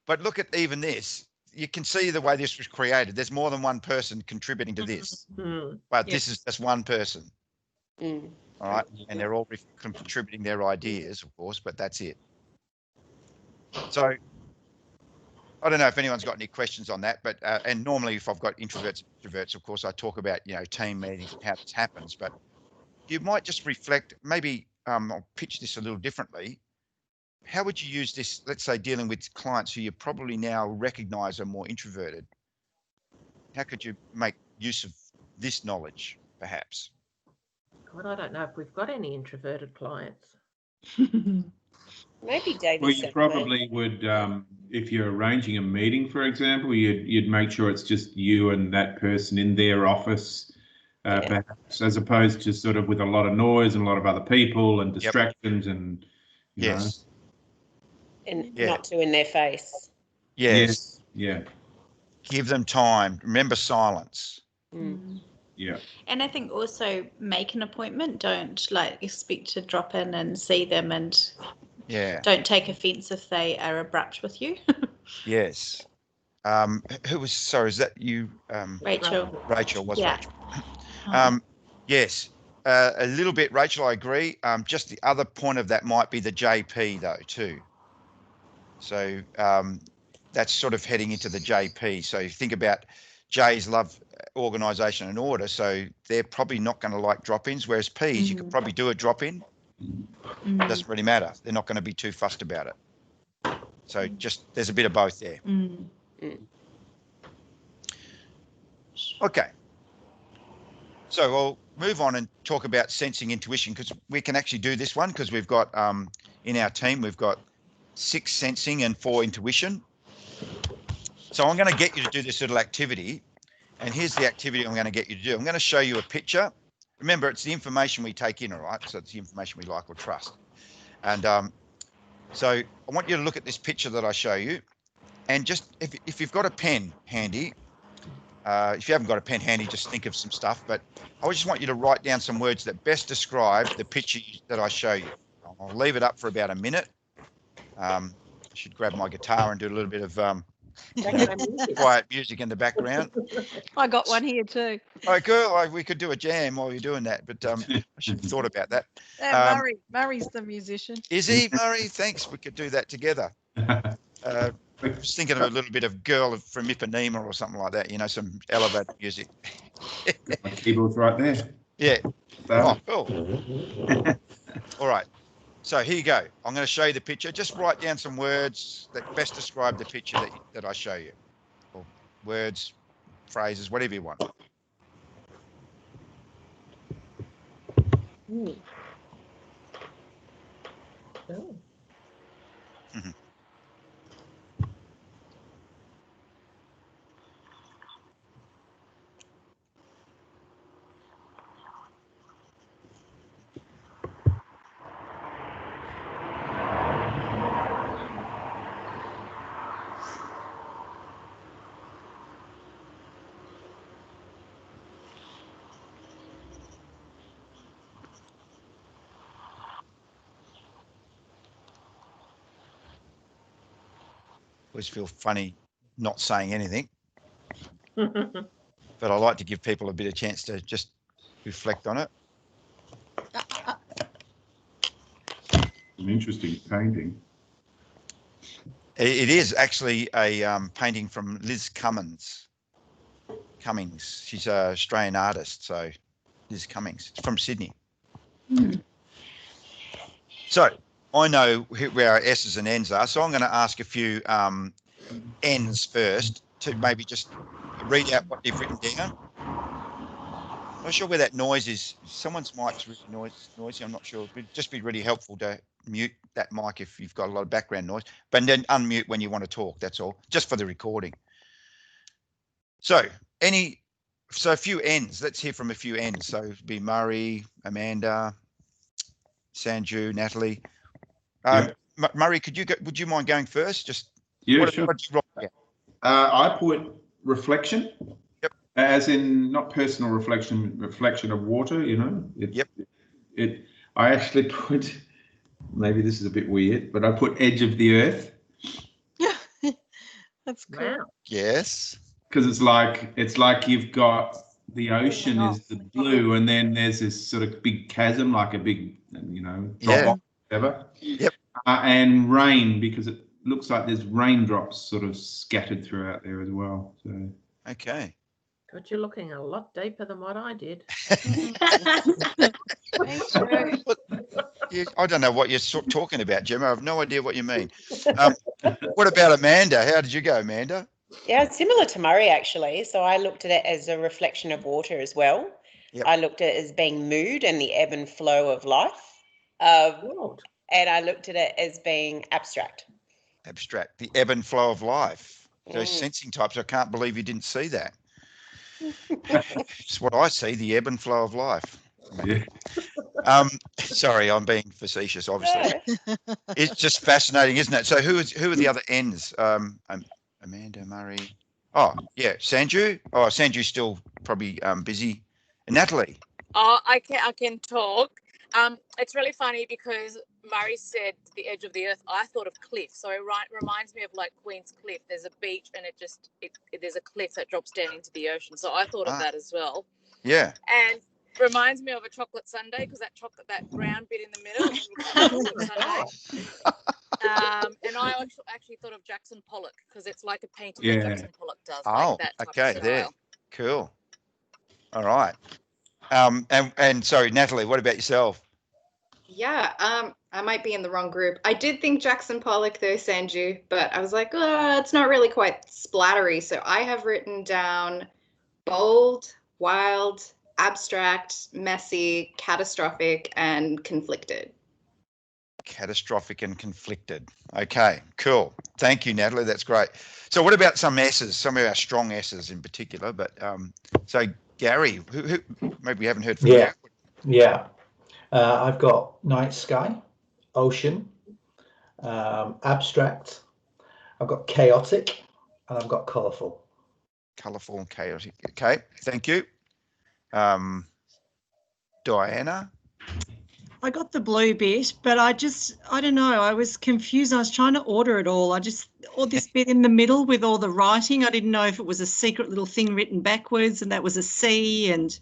[SPEAKER 1] But look at even this. You can see the way this was created. There's more than one person contributing to this, but this is just one person. All right, and they're all contributing their ideas, of course, but that's it. So I don't know if anyone's got any questions on that, but and normally if I've got introverts, extroverts, of course, I talk about team meetings and how this happens. But you might just reflect. Maybe I'll pitch this a little differently. How would you use this? Let's say dealing with clients who you probably now recognise are more introverted. How could you make use of this knowledge, perhaps?
[SPEAKER 4] God, I don't know if we've got any introverted clients.
[SPEAKER 6] Maybe David.
[SPEAKER 5] Well, you probably would, if you're arranging a meeting, for example, you'd make sure it's just you and that person in their office, perhaps, as opposed to sort of with a lot of noise and a lot of other people and distractions and you know.
[SPEAKER 6] And not too in their face.
[SPEAKER 1] Yes.
[SPEAKER 5] Yeah.
[SPEAKER 1] Give them time. Remember silence.
[SPEAKER 5] Yeah.
[SPEAKER 9] And I think also make an appointment. Don't expect to drop in and see them, and don't take offence if they are abrupt with you.
[SPEAKER 1] Yes. Who was, sorry, is that you?
[SPEAKER 9] Rachel.
[SPEAKER 1] Rachel, was
[SPEAKER 9] Yeah.
[SPEAKER 1] Rachel. Yes. A little bit, Rachel, I agree. Just the other point of that might be the JP though, too. So that's sort of heading into the JP. So you think about J's love organisation and order. So they're probably not going to like drop-ins, whereas P's, you could probably do a drop-in. It doesn't really matter. They're not going to be too fussed about it. So just there's a bit of both there. Okay. So we'll move on and talk about sensing intuition, because we can actually do this one because we've got in our team, we've got 6 sensing and 4 intuition. So I'm going to get you to do this little activity. And here's the activity I'm going to get you to do. I'm going to show you a picture. Remember, it's the information we take in, all right? So it's the information we like or trust. And so I want you to look at this picture that I show you. And just if you've got a pen handy, if you haven't got a pen handy, just think of some stuff. But I just want you to write down some words that best describe the picture that I show you. I'll leave it up for about a minute. I should grab my guitar and do a little bit of quiet music in the background.
[SPEAKER 3] I got one here too.
[SPEAKER 1] Oh, cool. We could do a jam while you're doing that, but I should have thought about that.
[SPEAKER 3] Murray's the musician.
[SPEAKER 1] Is he, Murray? Thanks. We could do that together. I was thinking of a little bit of Girl from Ipanema or something like that, some elevated music.
[SPEAKER 5] My keyboard's right there.
[SPEAKER 1] Yeah. Oh, cool. All right. So here you go. I'm going to show you the picture. Just write down some words that best describe the picture that I show you. Or words, phrases, whatever you want. always feel funny not saying anything, but I like to give people a bit of chance to just reflect on it.
[SPEAKER 5] An interesting painting.
[SPEAKER 1] It is actually a painting from Liz Cummings. She's an Australian artist, so Liz Cummings. It's from Sydney. So I know where our S's and N's are, so I'm going to ask a few N's first to maybe just read out what you've written down. I'm not sure where that noise is. Someone's mic's really noisy. I'm not sure. It'd just be really helpful to mute that mic if you've got a lot of background noise, but then unmute when you want to talk. That's all, just for the recording. So a few N's. Let's hear from a few N's. So it'd be Murray, Amanda, Sanju, Natalie. Murray, would you mind going first? Just
[SPEAKER 5] sure.
[SPEAKER 1] What did you write down?
[SPEAKER 5] I put reflection.
[SPEAKER 1] Yep.
[SPEAKER 5] As in not personal reflection of water. I actually put. Maybe this is a bit weird, but I put edge of the earth.
[SPEAKER 3] Yeah, that's cool.
[SPEAKER 4] Wow.
[SPEAKER 1] Yes.
[SPEAKER 5] Because it's like you've got the ocean is the blue, and then there's this sort of big chasm, like a big, drop off, whatever.
[SPEAKER 1] Yep.
[SPEAKER 5] And rain, because it looks like there's raindrops sort of scattered throughout there as well. So.
[SPEAKER 1] Okay.
[SPEAKER 4] God, you're looking a lot deeper than what I did.
[SPEAKER 1] I don't know what you're talking about, Gemma. I have no idea what you mean. What about Amanda? How did you go, Amanda?
[SPEAKER 6] Yeah, it's similar to Murray, actually. So I looked at it as a reflection of water as well.
[SPEAKER 1] Yep.
[SPEAKER 6] I looked at it as being mood and the ebb and flow of life. And I looked at it as being abstract.
[SPEAKER 1] Abstract, the ebb and flow of life. Those sensing types, I can't believe you didn't see that. It's what I see, the ebb and flow of life.
[SPEAKER 5] Yeah.
[SPEAKER 1] Sorry, I'm being facetious, obviously. It's just fascinating, isn't it? So who are the other N's? Amanda, Murray. Oh, yeah, Sanju. Oh, Sanju's still probably busy. And Natalie.
[SPEAKER 7] Oh, I can talk. It's really funny because Murray said the edge of the earth. I thought of cliff, so it reminds me of like Queen's Cliff. There's a beach and there's a cliff that drops down into the ocean. So I thought of that as well.
[SPEAKER 1] Yeah.
[SPEAKER 7] And reminds me of a chocolate sundae because that brown bit in the middle is a chocolate sundae. And I actually thought of Jackson Pollock because it's like a painting that Jackson Pollock does.
[SPEAKER 1] Oh,
[SPEAKER 7] like that
[SPEAKER 1] okay, there. Cool. All right. And sorry, Natalie, what about yourself?
[SPEAKER 8] Yeah, I might be in the wrong group. I did think Jackson Pollock though, Sanju, but I was like, it's not really quite splattery. So I have written down bold, wild, abstract, messy, catastrophic, and conflicted.
[SPEAKER 1] Catastrophic and conflicted. Okay, cool. Thank you, Natalie. That's great. So what about some S's, some of our strong S's in particular? But so Gary, who maybe we haven't heard from you.
[SPEAKER 2] Yeah. I've got night sky, ocean, abstract. I've got chaotic, and I've got colourful.
[SPEAKER 1] Colourful and chaotic. Okay, thank you. Diana?
[SPEAKER 10] I got the blue bit, but I don't know. I was confused. I was trying to order it all. All this bit in the middle with all the writing, I didn't know if it was a secret little thing written backwards and that was a C. And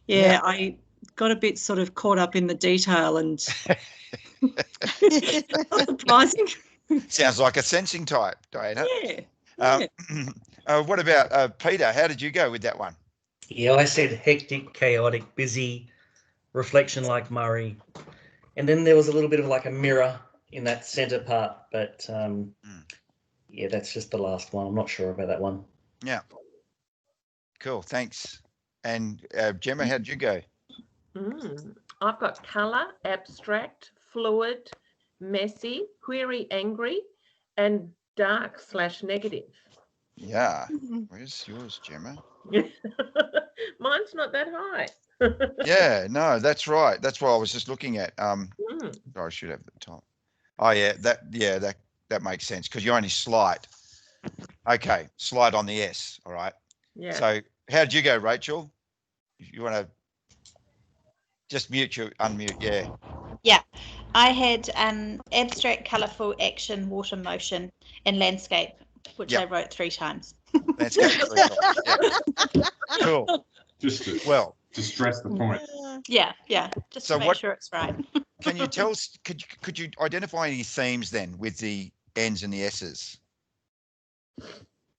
[SPEAKER 10] yeah. I got a bit sort of caught up in the detail and surprising.
[SPEAKER 1] Sounds like a sensing type, Diana.
[SPEAKER 10] Yeah.
[SPEAKER 1] What about Peter? How did you go with that one?
[SPEAKER 11] Yeah, I said hectic, chaotic, busy, reflection like Murray. And then there was a little bit of like a mirror in that centre part. But yeah, that's just the last one. I'm not sure about that one.
[SPEAKER 1] Yeah. Cool, thanks. And Gemma, how did you go?
[SPEAKER 4] I've got colour, abstract, fluid, messy, query, angry, and dark/negative.
[SPEAKER 1] Yeah. Where's yours, Gemma?
[SPEAKER 4] Mine's not that high.
[SPEAKER 1] Yeah, no, that's right. That's what I was just looking at. I should have the top. Oh yeah, that makes sense because you're only slight. Okay, slight on the S. All right.
[SPEAKER 4] Yeah.
[SPEAKER 1] So how did you go, Rachel? You want to just unmute? Yeah.
[SPEAKER 9] Yeah, I had abstract, colourful, action, water, motion, and landscape. which
[SPEAKER 1] Yep.
[SPEAKER 9] I wrote 3 times.
[SPEAKER 1] Landscape. Yeah. Cool.
[SPEAKER 5] Just to,
[SPEAKER 1] Well,
[SPEAKER 5] to stress the point.
[SPEAKER 9] Yeah, just
[SPEAKER 1] So
[SPEAKER 9] to make
[SPEAKER 1] what-
[SPEAKER 9] sure it's right.
[SPEAKER 1] can you tell us? Could you identify any themes then with the N's and the S's?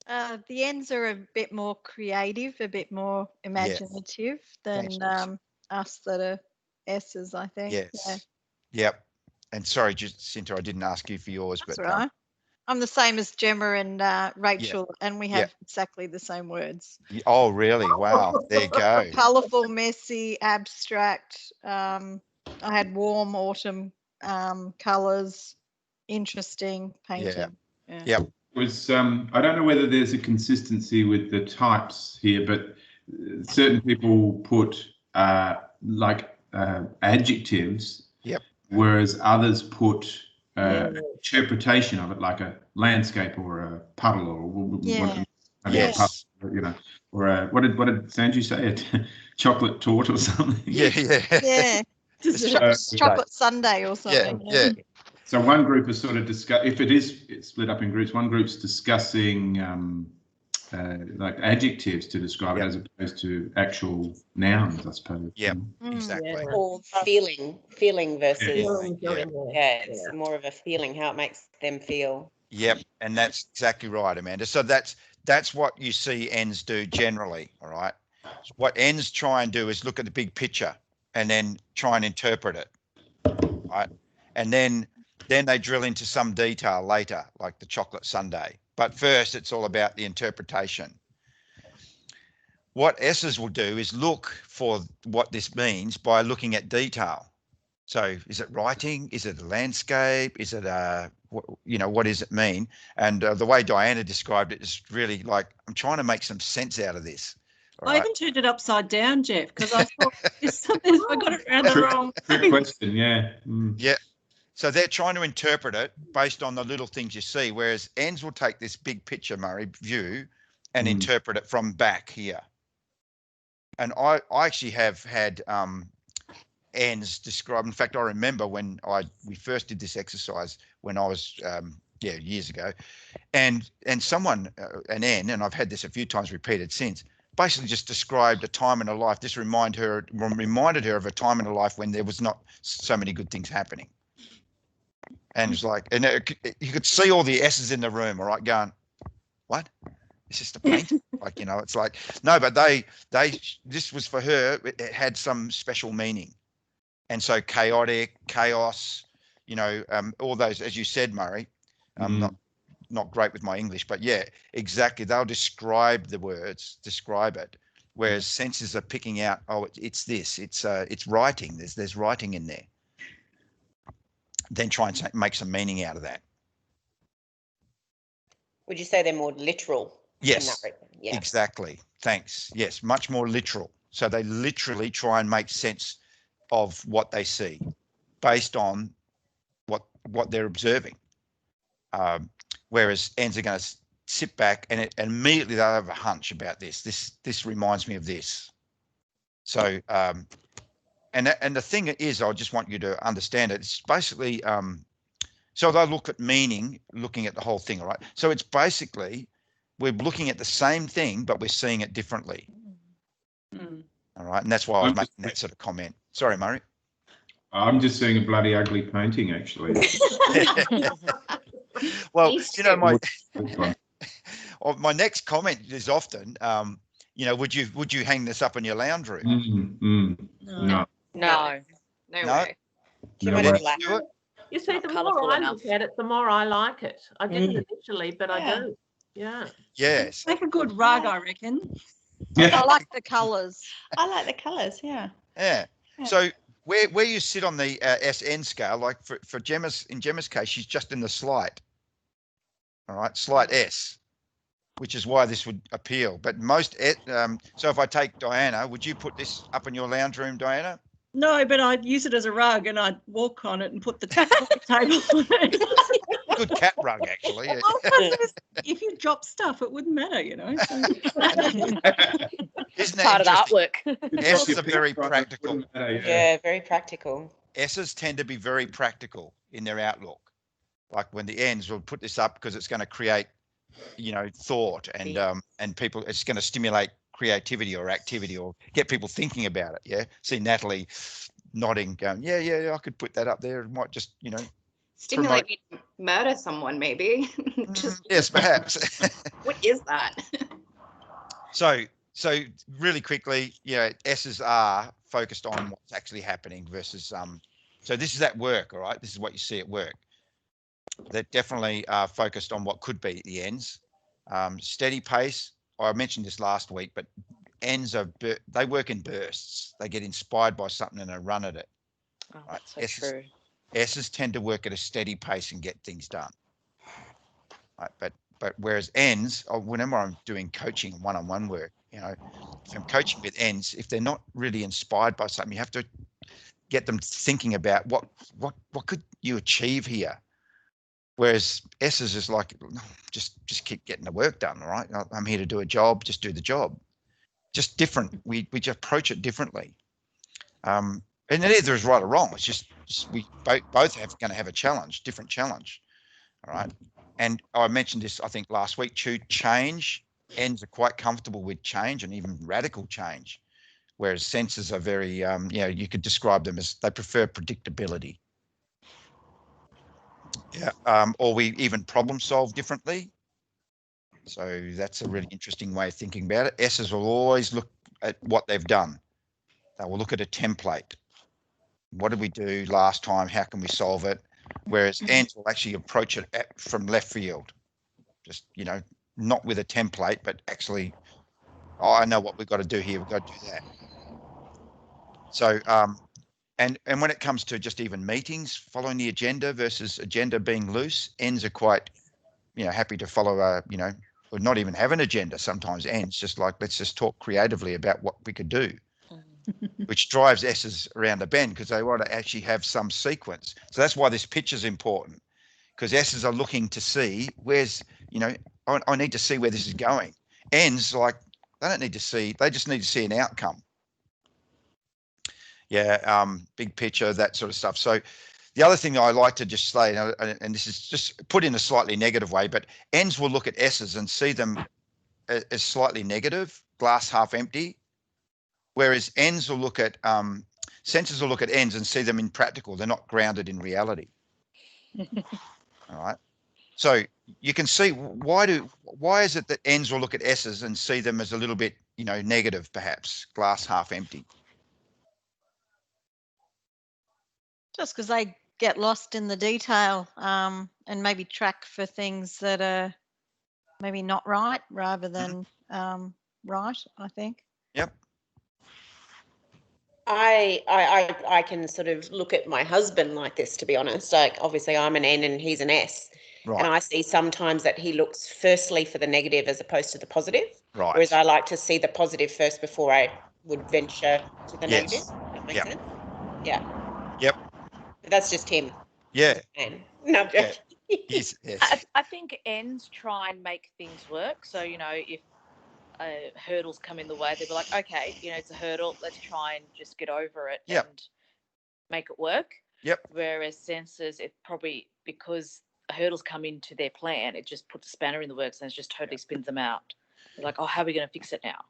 [SPEAKER 3] The N's are a bit more creative, a bit more imaginative
[SPEAKER 1] Thanks,
[SPEAKER 3] than
[SPEAKER 1] Liz.
[SPEAKER 3] us that are S's, I think.
[SPEAKER 1] Yes.
[SPEAKER 3] Yeah,
[SPEAKER 1] Yep. And sorry, Jacinta, I didn't ask you for yours,
[SPEAKER 3] that's
[SPEAKER 1] but
[SPEAKER 3] right. I'm the same as Gemma and Rachel, and we have exactly the same words.
[SPEAKER 1] oh, really? Wow. There you go.
[SPEAKER 3] Colourful, messy, abstract. I had warm autumn colours, interesting painting. Yeah.
[SPEAKER 1] Yep.
[SPEAKER 5] Was I don't know whether there's a consistency with the types here, but certain people put adjectives.
[SPEAKER 1] Yep.
[SPEAKER 5] Whereas others put interpretation of it, like a landscape or a puddle or
[SPEAKER 1] Yes.
[SPEAKER 5] you know, or a, what did Sanju say? A chocolate tort or something.
[SPEAKER 3] Yeah. Just chocolate sundae or something.
[SPEAKER 1] Yeah.
[SPEAKER 5] So one group is sort of if it's split up in groups, one group's discussing like adjectives to describe it as opposed to actual nouns, I suppose.
[SPEAKER 1] Yep, exactly.
[SPEAKER 6] Or feeling versus
[SPEAKER 4] It's
[SPEAKER 6] more of a feeling, how it makes them feel.
[SPEAKER 1] Yep, and that's exactly right, Amanda. So that's what you see N's do generally, all right? What N's try and do is look at the big picture and then try and interpret it, right? And then they drill into some detail later, like the chocolate sundae. But first, it's all about the interpretation. What S's will do is look for what this means by looking at detail. So is it writing? Is it a landscape? Is it what does it mean? And the way Diana described it is really like, I'm trying to make some sense out of this.
[SPEAKER 10] I even turned it upside down, Jeff, because I thought I got it around the wrong.
[SPEAKER 5] Trick question, yeah.
[SPEAKER 1] Yeah. So they're trying to interpret it based on the little things you see, whereas N's will take this big picture, Murray, view and interpret it from back here. And I actually have had N's described. In fact, I remember when we first did this exercise when I was years ago, and someone an N, and I've had this a few times repeated since, basically just described a time in her life. This reminded her of a time in her life when there was not so many good things happening. And it's like, and you could see all the S's in the room, all right, going, what? It's just a paint? Like, it's like, no, but this was for her, it had some special meaning. And so chaotic, chaos, all those, as you said, Murray, not great with my English, but yeah, exactly. They'll describe the words, describe it. Whereas senses are picking out, it's this, it's writing. There's writing in there. Then try and make some meaning out of that.
[SPEAKER 6] Would you say they're more literal?
[SPEAKER 1] Yes,
[SPEAKER 6] yeah.
[SPEAKER 1] Exactly. Thanks. Yes, much more literal. So they literally try and make sense of what they see based on what they're observing. Whereas N's are going to sit back and immediately they'll have a hunch about this. This reminds me of this. So and the thing is, I just want you to understand it. It's basically so they'll look at meaning, looking at the whole thing, all right? So it's basically we're looking at the same thing, but we're seeing it differently. All right, and that's why I was making that sort of comment. Sorry, Murray.
[SPEAKER 5] I'm just seeing a bloody ugly painting, actually.
[SPEAKER 1] Well, my next comment is often, would you hang this up in your lounge room?
[SPEAKER 8] No way.
[SPEAKER 6] Too
[SPEAKER 5] No
[SPEAKER 6] much
[SPEAKER 5] way.
[SPEAKER 6] black.
[SPEAKER 4] You see, the
[SPEAKER 7] Colourful
[SPEAKER 4] more I
[SPEAKER 7] enough.
[SPEAKER 4] look at it, the more I like it. I didn't initially, but I do. Yeah.
[SPEAKER 1] Yes.
[SPEAKER 10] Make a good rug, I reckon.
[SPEAKER 3] I like the colours.
[SPEAKER 9] I like the colours, yeah.
[SPEAKER 1] Yeah. So where you sit on the SN scale, like for Gemma's case, she's just in the slight. All right, slight S, which is why this would appeal. But most, so if I take Diana, would you put this up in your lounge room, Diana?
[SPEAKER 10] No, but I'd use it as a rug and I'd walk on it and put the coffee table on it.
[SPEAKER 1] Good cat rug, actually. Yeah.
[SPEAKER 10] Well, if you drop stuff, it wouldn't matter, So.
[SPEAKER 1] Isn't
[SPEAKER 7] Part of the
[SPEAKER 1] interesting?
[SPEAKER 7] artwork.
[SPEAKER 1] S's are very practical.
[SPEAKER 6] Yeah, very practical.
[SPEAKER 1] S's tend to be very practical in their outlook. Like when the N's will put this up because it's going to create thought and people. It's going to stimulate creativity or activity or get people thinking about it. Yeah. See Natalie nodding, going, yeah, I could put that up there. It might just,
[SPEAKER 8] stimulate me to murder someone, maybe.
[SPEAKER 1] Yes, perhaps.
[SPEAKER 8] What is that?
[SPEAKER 1] So really quickly, S's are focused on what's actually happening versus so this is at work, all right? This is what you see at work. They're definitely focused on what could be the N's. Steady pace. I mentioned this last week, but N's they work in bursts. They get inspired by something and they run at it.
[SPEAKER 7] Oh,
[SPEAKER 1] Right?
[SPEAKER 7] that's so true.
[SPEAKER 1] S's tend to work at a steady pace and get things done. Right? But whereas N's, whenever I'm doing coaching one-on-one work, if I'm coaching with N's, if they're not really inspired by something, you have to get them thinking about what could you achieve here. Whereas S's is like, just keep getting the work done, all right? I'm here to do a job, just do the job. Just different. We just approach it differently. And neither is right or wrong. It's just we both going to have a challenge, different challenge. All right. And I mentioned this, I think, last week too. Change. N's are quite comfortable with change and even radical change, whereas senses are very, you could describe them as they prefer predictability. Yeah. Or we even problem solve differently. So that's a really interesting way of thinking about it. S's will always look at what they've done. They will look at a template. What did we do last time? How can we solve it? Whereas N's will actually approach it from left field. Just, not with a template, but actually, I know what we've got to do here. We've got to do that. So, and when it comes to just even meetings, following the agenda versus agenda being loose, N's are quite, happy to follow or not even have an agenda. Sometimes N's just like, let's just talk creatively about what we could do, which drives S's around the bend because they want to actually have some sequence. So that's why this picture is important, because S's are looking to see where's, I need to see where this is going. N's like, they don't need to see, they just need to see an outcome. Yeah, big picture, that sort of stuff. So the other thing I like to just say, and this is just put in a slightly negative way, but N's will look at S's and see them as slightly negative, glass half empty, whereas N's will look at, senses will look at N's and see them in practical. They're not grounded in reality. All right. So you can see why is it that N's will look at S's and see them as a little bit, negative, perhaps, glass half empty?
[SPEAKER 3] Just because they get lost in the detail and maybe track for things that are maybe not right rather than right, I think.
[SPEAKER 1] Yep.
[SPEAKER 6] I can sort of look at my husband like this, to be honest. Like, obviously I'm an N and he's an S. Right. And I see sometimes that he looks firstly for the negative as opposed to the positive. Right. Whereas I like to see the positive first before I would venture to the negative. That makes sense? Yeah.
[SPEAKER 1] Yep.
[SPEAKER 6] But that's just him.
[SPEAKER 1] Yeah.
[SPEAKER 6] And no, I'm joking.
[SPEAKER 1] Yes.
[SPEAKER 7] I think N's try and make things work. So, if hurdles come in the way, they'll be like, okay, it's a hurdle. Let's try and just get over it and make it work.
[SPEAKER 1] Yep.
[SPEAKER 7] Whereas sensors, it probably, because hurdles come into their plan, it just puts a spanner in the works and it just totally spins them out. They're like, oh, how are we going to fix it now?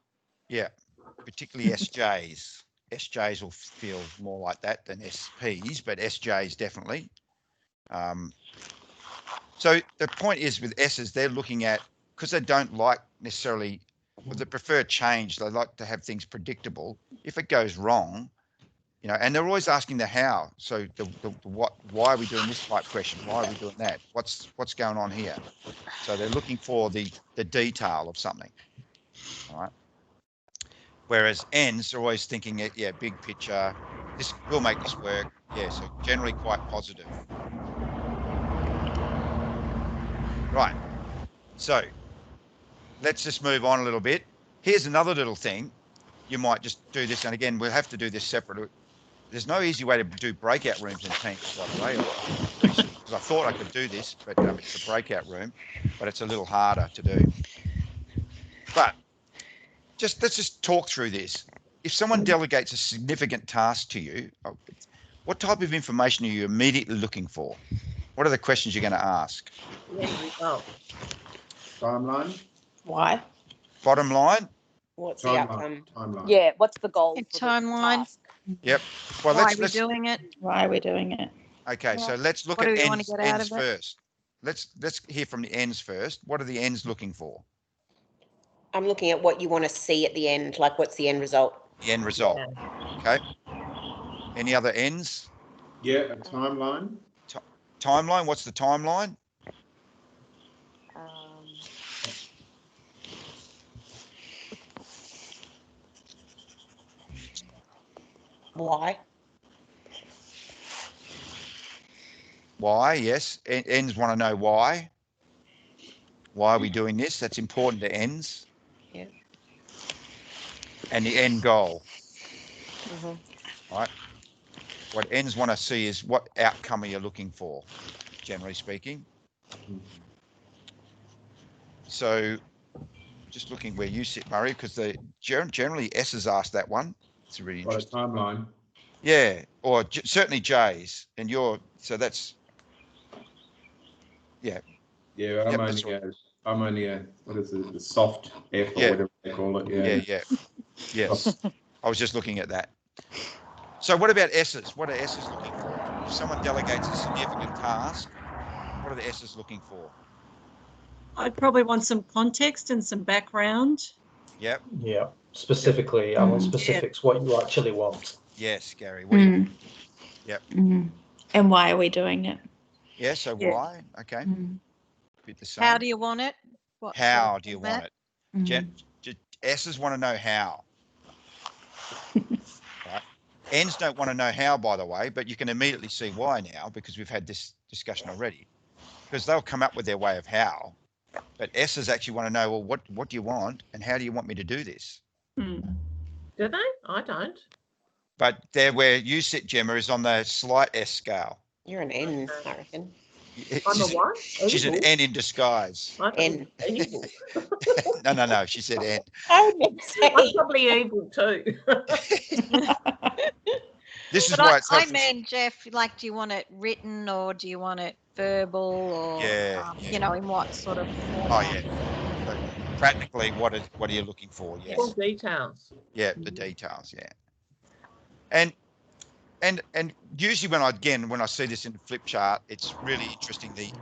[SPEAKER 1] Yeah, particularly SJs. SJs will feel more like that than SPs, but SJs definitely. So the point is with S's, they're looking at, because they don't like necessarily, they prefer change. They like to have things predictable. If it goes wrong, and they're always asking the how. So the what, why are we doing this type question? Why are we doing that? What's going on here? So they're looking for the detail of something. All right. Whereas N's are always thinking, big picture. This will make this work. Yeah. So generally quite positive. Right. So let's just move on a little bit. Here's another little thing. You might just do this, and again, we'll have to do this separate. There's no easy way to do breakout rooms in teams, by the way. Because I thought I could do this, but it's a breakout room, but it's a little harder to do. But let's just talk through this. If someone delegates a significant task to you, what type of information are you immediately looking for? What are the questions you're going to ask?
[SPEAKER 5] Timeline.
[SPEAKER 9] Why?
[SPEAKER 1] Bottom line.
[SPEAKER 6] What's the outcome?
[SPEAKER 5] Timeline.
[SPEAKER 7] Yeah, what's the goal?
[SPEAKER 3] A
[SPEAKER 7] for the
[SPEAKER 3] timeline.
[SPEAKER 7] task?
[SPEAKER 1] Yep. Well,
[SPEAKER 3] Why are
[SPEAKER 1] let's
[SPEAKER 3] we doing it?
[SPEAKER 9] Why are we doing it?
[SPEAKER 1] okay.
[SPEAKER 3] Yeah.
[SPEAKER 1] So let's look
[SPEAKER 3] What
[SPEAKER 1] at
[SPEAKER 3] do we wanna
[SPEAKER 1] ends,
[SPEAKER 3] get out
[SPEAKER 1] ends
[SPEAKER 3] of it?
[SPEAKER 1] first. Let's hear from the ends first. What are the ends looking for?
[SPEAKER 6] I'm looking at what you want to see at the end, like what's the end result?
[SPEAKER 1] The end result. Okay. Any other ends?
[SPEAKER 5] Yeah, a timeline.
[SPEAKER 1] Timeline. What's the timeline?
[SPEAKER 6] Why?
[SPEAKER 1] Why? Yes. Ends want to know why. Why are we doing this? That's important to ends.
[SPEAKER 6] Yeah.
[SPEAKER 1] And the end goal.
[SPEAKER 6] Mm-hmm.
[SPEAKER 1] Right. What ends want to see is what outcome are you looking for, generally speaking. So just looking where you sit, Murray, because the generally S's asked that one. It's really interesting.
[SPEAKER 5] Timeline.
[SPEAKER 1] Yeah, or certainly J's, and so that's yeah.
[SPEAKER 5] Yeah, I'm only a what is it, the soft F or whatever they call it. Yeah.
[SPEAKER 1] Yes. I was just looking at that. So what about S's? What are S's looking for? If someone delegates a significant task, what are the S's looking for?
[SPEAKER 10] I'd probably want some context and some background.
[SPEAKER 1] Yep.
[SPEAKER 2] Yeah. Specifically, I want specifics, what you actually want.
[SPEAKER 1] Yes, Gary. What do you? Yep.
[SPEAKER 9] And why are we doing it?
[SPEAKER 1] Yeah, so why? Okay. Bit the same.
[SPEAKER 3] How do you want it? What
[SPEAKER 1] How do you want it?
[SPEAKER 9] Mm.
[SPEAKER 1] S's want to know how. Right. N's don't want to know how, by the way, but you can immediately see why now because we've had this discussion already. Because they'll come up with their way of how, but S's actually want to know, well, what do you want and how do you want me to do this?
[SPEAKER 4] Do they? I don't.
[SPEAKER 1] But there where you sit, Gemma, is on the slight S scale.
[SPEAKER 6] You're an N, I reckon.
[SPEAKER 4] I'm a what?
[SPEAKER 1] She's an N in disguise.
[SPEAKER 6] N.
[SPEAKER 4] Evil.
[SPEAKER 1] No. She said N.
[SPEAKER 6] I'm
[SPEAKER 4] probably evil too.
[SPEAKER 1] This is
[SPEAKER 3] But
[SPEAKER 1] why it's
[SPEAKER 3] I meant, Jeff, like, do you want it written or do you want it verbal or, you know, in what sort of format?
[SPEAKER 1] Oh, yeah. But practically, what are you looking for? Yes.
[SPEAKER 4] All details.
[SPEAKER 1] Yeah, the details, yeah. And usually when I see this in the flip chart, it's really interesting. The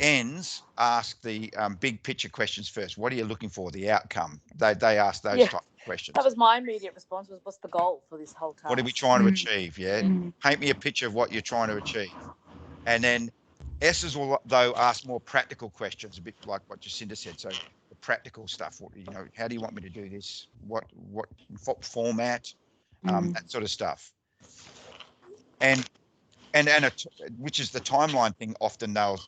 [SPEAKER 1] ends ask the big picture questions first. What are you looking for? The outcome. They ask those type of questions.
[SPEAKER 7] That was my immediate response. Was what's the goal for this whole task?
[SPEAKER 1] What are we trying to achieve? Yeah. Paint me a picture of what you're trying to achieve. And then S's will though ask more practical questions, a bit like what Jacinda said. So the practical stuff. How do you want me to do this? What format? That sort of stuff. And which is the timeline thing often they'll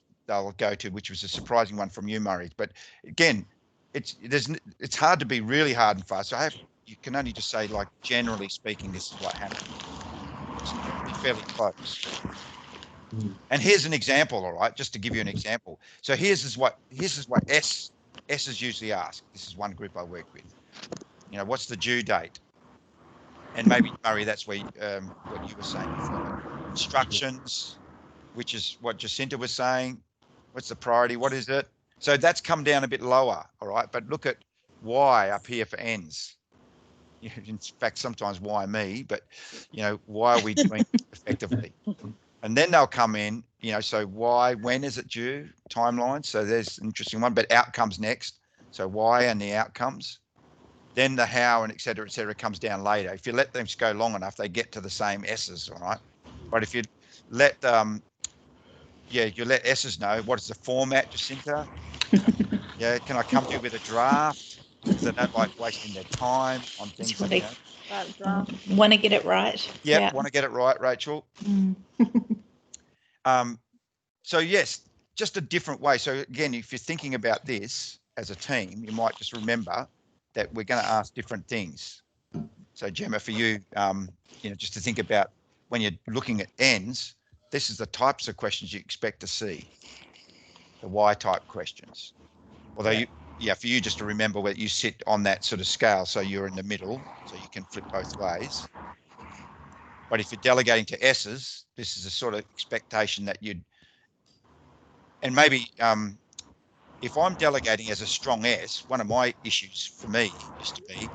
[SPEAKER 1] go to, which was a surprising one from you, Murray. But again, it's hard to be really hard and fast. So you can only just say, like, generally speaking, this is what happened. It's be fairly close. And here's an example, all right, just to give you an example. So here's what S's usually ask. This is one group I work with. What's the due date? And maybe, Murray, that's where what you were saying before. Instructions, which is what Jacinta was saying. What's the priority? What is it? So that's come down a bit lower, all right? But look at why up here for ends. In fact, sometimes why me, but, why are we doing it effectively? And then they'll come in, so why, when is it due? Timeline. So there's an interesting one, but outcomes next. So why and the outcomes. Then the how and et cetera, comes down later. If you let them go long enough, they get to the same S's, all right? But if you let you let S's know, what is the format, Jacinta? Can I come to you with a draft? Because they don't like wasting their time on things.
[SPEAKER 9] Want to get it right.
[SPEAKER 1] Yeah, want to get it right, Rachel. So yes, just a different way. So again, if you're thinking about this as a team, you might just remember that we're going to ask different things. So Gemma, for you, just to think about when you're looking at ends, this is the types of questions you expect to see. The why type questions. Although for you just to remember where you sit on that sort of scale, so you're in the middle, so you can flip both ways. But if you're delegating to S's, this is a sort of expectation that and maybe if I'm delegating as a strong S, one of my issues for me used to be,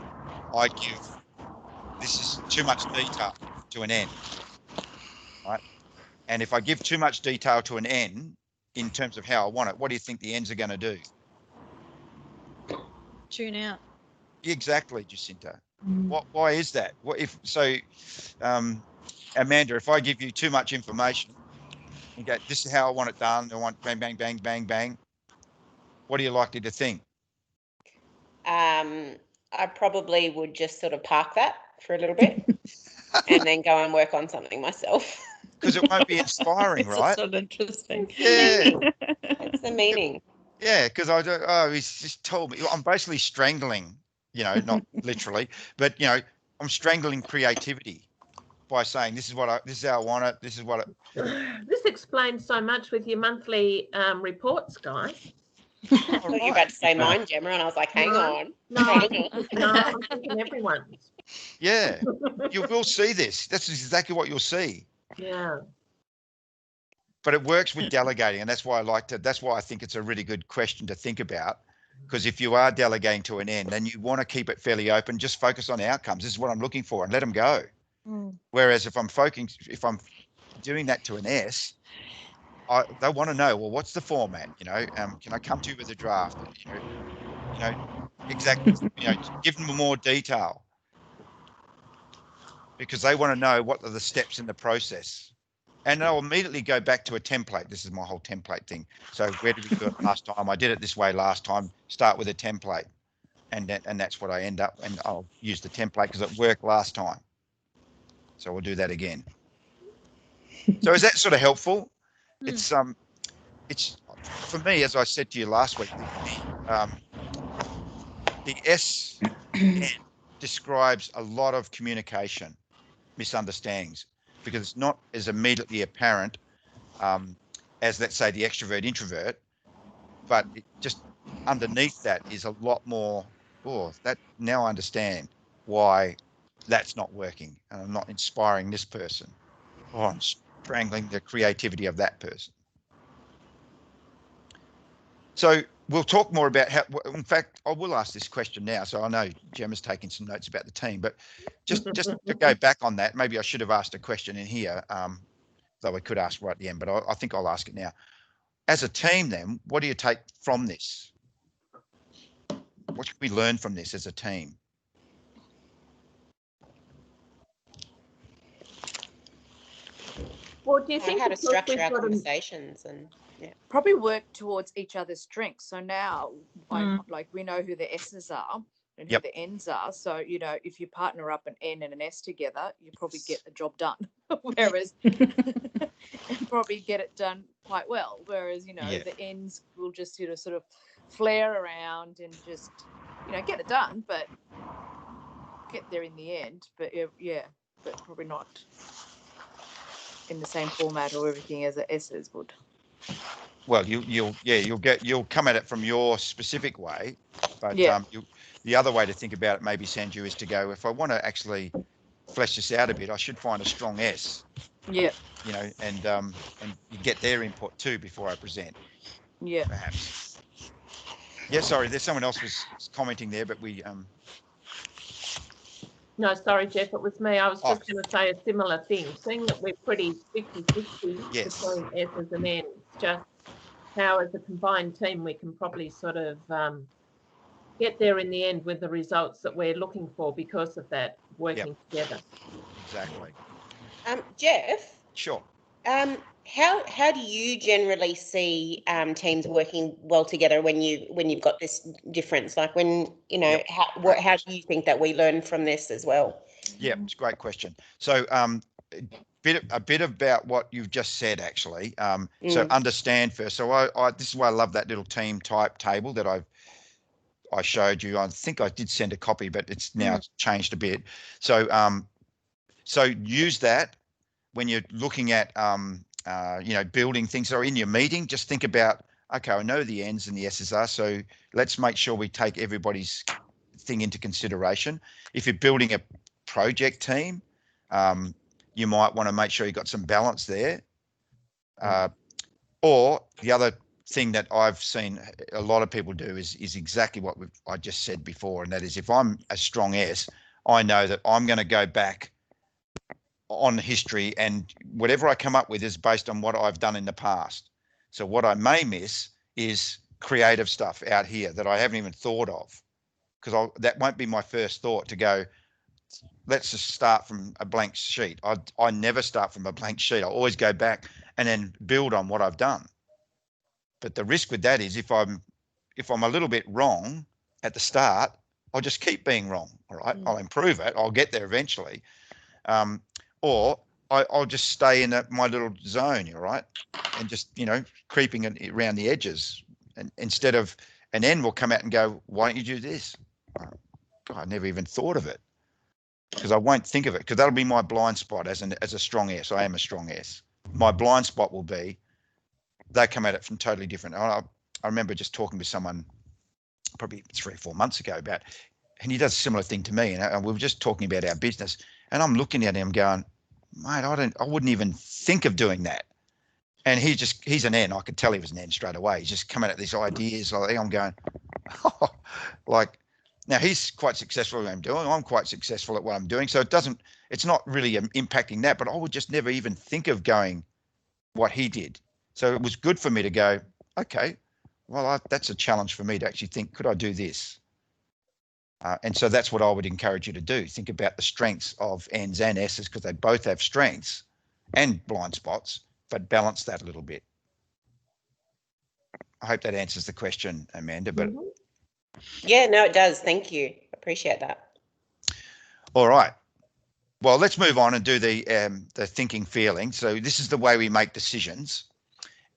[SPEAKER 1] this is too much detail to an N, right? And if I give too much detail to an N in terms of how I want it, what do you think the N's are going to do?
[SPEAKER 3] Tune out.
[SPEAKER 1] Exactly, Jacinta. Why is that? What if so? Amanda, if I give you too much information, you go, this is how I want it done. I want bang, bang, bang, bang, bang. What are you likely to think?
[SPEAKER 6] I probably would just sort of park that for a little bit and then go and work on something myself.
[SPEAKER 1] Because it won't be inspiring, right?
[SPEAKER 9] It's not interesting.
[SPEAKER 1] Yeah.
[SPEAKER 6] It's the meaning.
[SPEAKER 1] Yeah, because I don't. Oh, he's just told me. I'm basically strangling. You know, not literally, but you know, I'm strangling creativity by saying this is how I want it. This is what it.
[SPEAKER 4] This explains so much with your monthly reports, guys.
[SPEAKER 6] I thought you were about to say mine, Gemma, and I was like, hang on.
[SPEAKER 4] No, I'm thinking everyone's.
[SPEAKER 1] Yeah, you will see this. That's exactly what you'll see.
[SPEAKER 4] Yeah.
[SPEAKER 1] But it works with delegating, and that's why I think it's a really good question to think about. Because if you are delegating to an N, then you want to keep it fairly open. Just focus on outcomes. This is what I'm looking for, and let them go. Whereas if I'm doing that to an S, they want to know, well, what's the format? You know, can I come to you with a draft? You know, exactly. You know, give them more detail because they want to know what are the steps in the process. And I'll immediately go back to a template. This is my whole template thing. So where did we do it last time? I did it this way last time. Start with a template, and that's what I end up. And I'll use the template because it worked last time. So we'll do that again. So is that sort of helpful? It's for me, as I said to you last week, the S describes a lot of communication misunderstandings because it's not as immediately apparent as, let's say, the extrovert introvert, but it just underneath that is a lot more. Oh, that now I understand why that's not working, and I'm not inspiring this person, or I'm strangling the creativity of that person. So we'll talk more about how. In fact, I will ask this question now. So I know Gemma's taking some notes about the team, but just to go back on that, maybe I should have asked a question in here, though I could ask right at the end. But I think I'll ask it now. As a team, then, what do you take from this? What should we learn from this as a team?
[SPEAKER 4] Well, do you think
[SPEAKER 6] how to structure our conversations and
[SPEAKER 12] probably work towards each other's strengths? So now, like we know who the S's are and who the N's are. So you know, if you partner up an N and an S together, you probably get the job done. Whereas, and probably get it done quite well. Whereas you know, the N's will just sort of flare around and just get it done, but get there in the end. But but probably not in the same format or everything as the S's would.
[SPEAKER 1] Well, you'll come at it from your specific way, but the other way to think about it, maybe Sanju, is to go, if I want to actually flesh this out a bit, I should find a strong S.
[SPEAKER 12] Yeah.
[SPEAKER 1] You know, and you get their input too before I present.
[SPEAKER 12] Yeah.
[SPEAKER 1] Perhaps. Yeah. Sorry, there's someone else was commenting there, but we.
[SPEAKER 4] No, sorry, Jeff, it was me. I was just going to say a similar thing. Seeing that we're pretty 50-50 between S's and N's, just how as a combined team we can probably sort of get there in the end with the results that we're looking for because of that working together.
[SPEAKER 1] Exactly.
[SPEAKER 6] Jeff?
[SPEAKER 1] Sure.
[SPEAKER 6] How do you generally see teams working well together when you've got this difference? Like when how do you think that we learn from this as well?
[SPEAKER 1] Yeah, it's a great question. So a bit about what you've just said actually. So understand first. So I this is why I love that little team type table that I showed you. I think I did send a copy, but it's now changed a bit. So so use that when you're looking at building things. So in your meeting, just think about, okay, I know the N's and the S's are, so let's make sure we take everybody's thing into consideration. If you're building a project team, you might want to make sure you've got some balance there. Or the other thing that I've seen a lot of people do is exactly what I just said before, and that is, if I'm a strong S, I know that I'm going to go back on history, and whatever I come up with is based on what I've done in the past. So what I may miss is creative stuff out here that I haven't even thought of, because that won't be my first thought to go, let's just start from a blank sheet. I never start from a blank sheet. I always go back and then build on what I've done. But the risk with that is if I'm a little bit wrong at the start, I'll just keep being wrong. All right. I'll improve it. I'll get there eventually. Or I'll just stay in my little zone. All right. And just, creeping around the edges, and instead of an N will come out and go, why don't you do this? God, I never even thought of it, because I won't think of it, because that'll be my blind spot as a strong S. I am a strong S. My blind spot will be, they come at it from totally different. I remember just talking to someone probably 3 or 4 months ago about, and he does a similar thing to me, and we were just talking about our business, and I'm looking at him going, mate, I wouldn't even think of doing that. And he's an N. I could tell he was an N straight away. He's just coming at these ideas. Like, I'm going, like, now he's quite successful at what I'm doing. I'm quite successful at what I'm doing. So it's not really impacting that, but I would just never even think of going what he did. So it was good for me to go, okay, well, that's a challenge for me to actually think, could I do this? And so that's what I would encourage you to do. Think about the strengths of N's and S's, because they both have strengths and blind spots, but balance that a little bit. I hope that answers the question, Amanda. But
[SPEAKER 6] yeah, no, it does. Thank you. Appreciate that.
[SPEAKER 1] All right. Well, let's move on and do the thinking feeling. So this is the way we make decisions.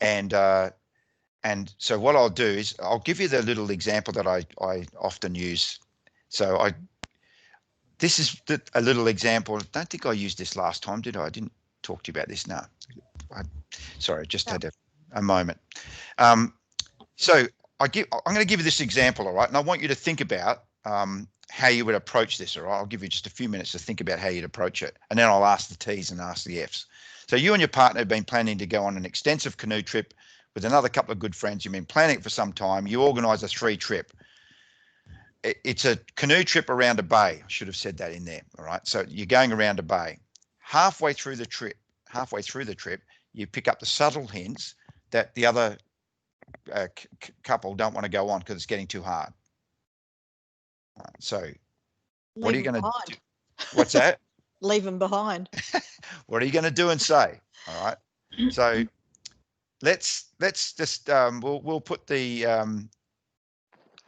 [SPEAKER 1] And so what I'll do is I'll give you the little example that I often use. So this is a little example. I don't think I used this last time, did I? I didn't talk to you about this. No. Sorry, just had a moment. So I'm going to give you this example, all right? And I want you to think about how you would approach this, all right? I'll give you just a few minutes to think about how you'd approach it. And then I'll ask the T's and ask the F's. So you and your partner have been planning to go on an extensive canoe trip with another couple of good friends. You've been planning it for some time. You organise a 3 trip. It's a canoe trip around a bay. I should have said that in there, all right? So you're going around a bay. Halfway through the trip, you pick up the subtle hints that the other couple don't want to go on because it's getting too hard. So what are you going to do? What's that?
[SPEAKER 3] Leave them behind.
[SPEAKER 1] What are you going to do and say? All right. So let's just we'll put the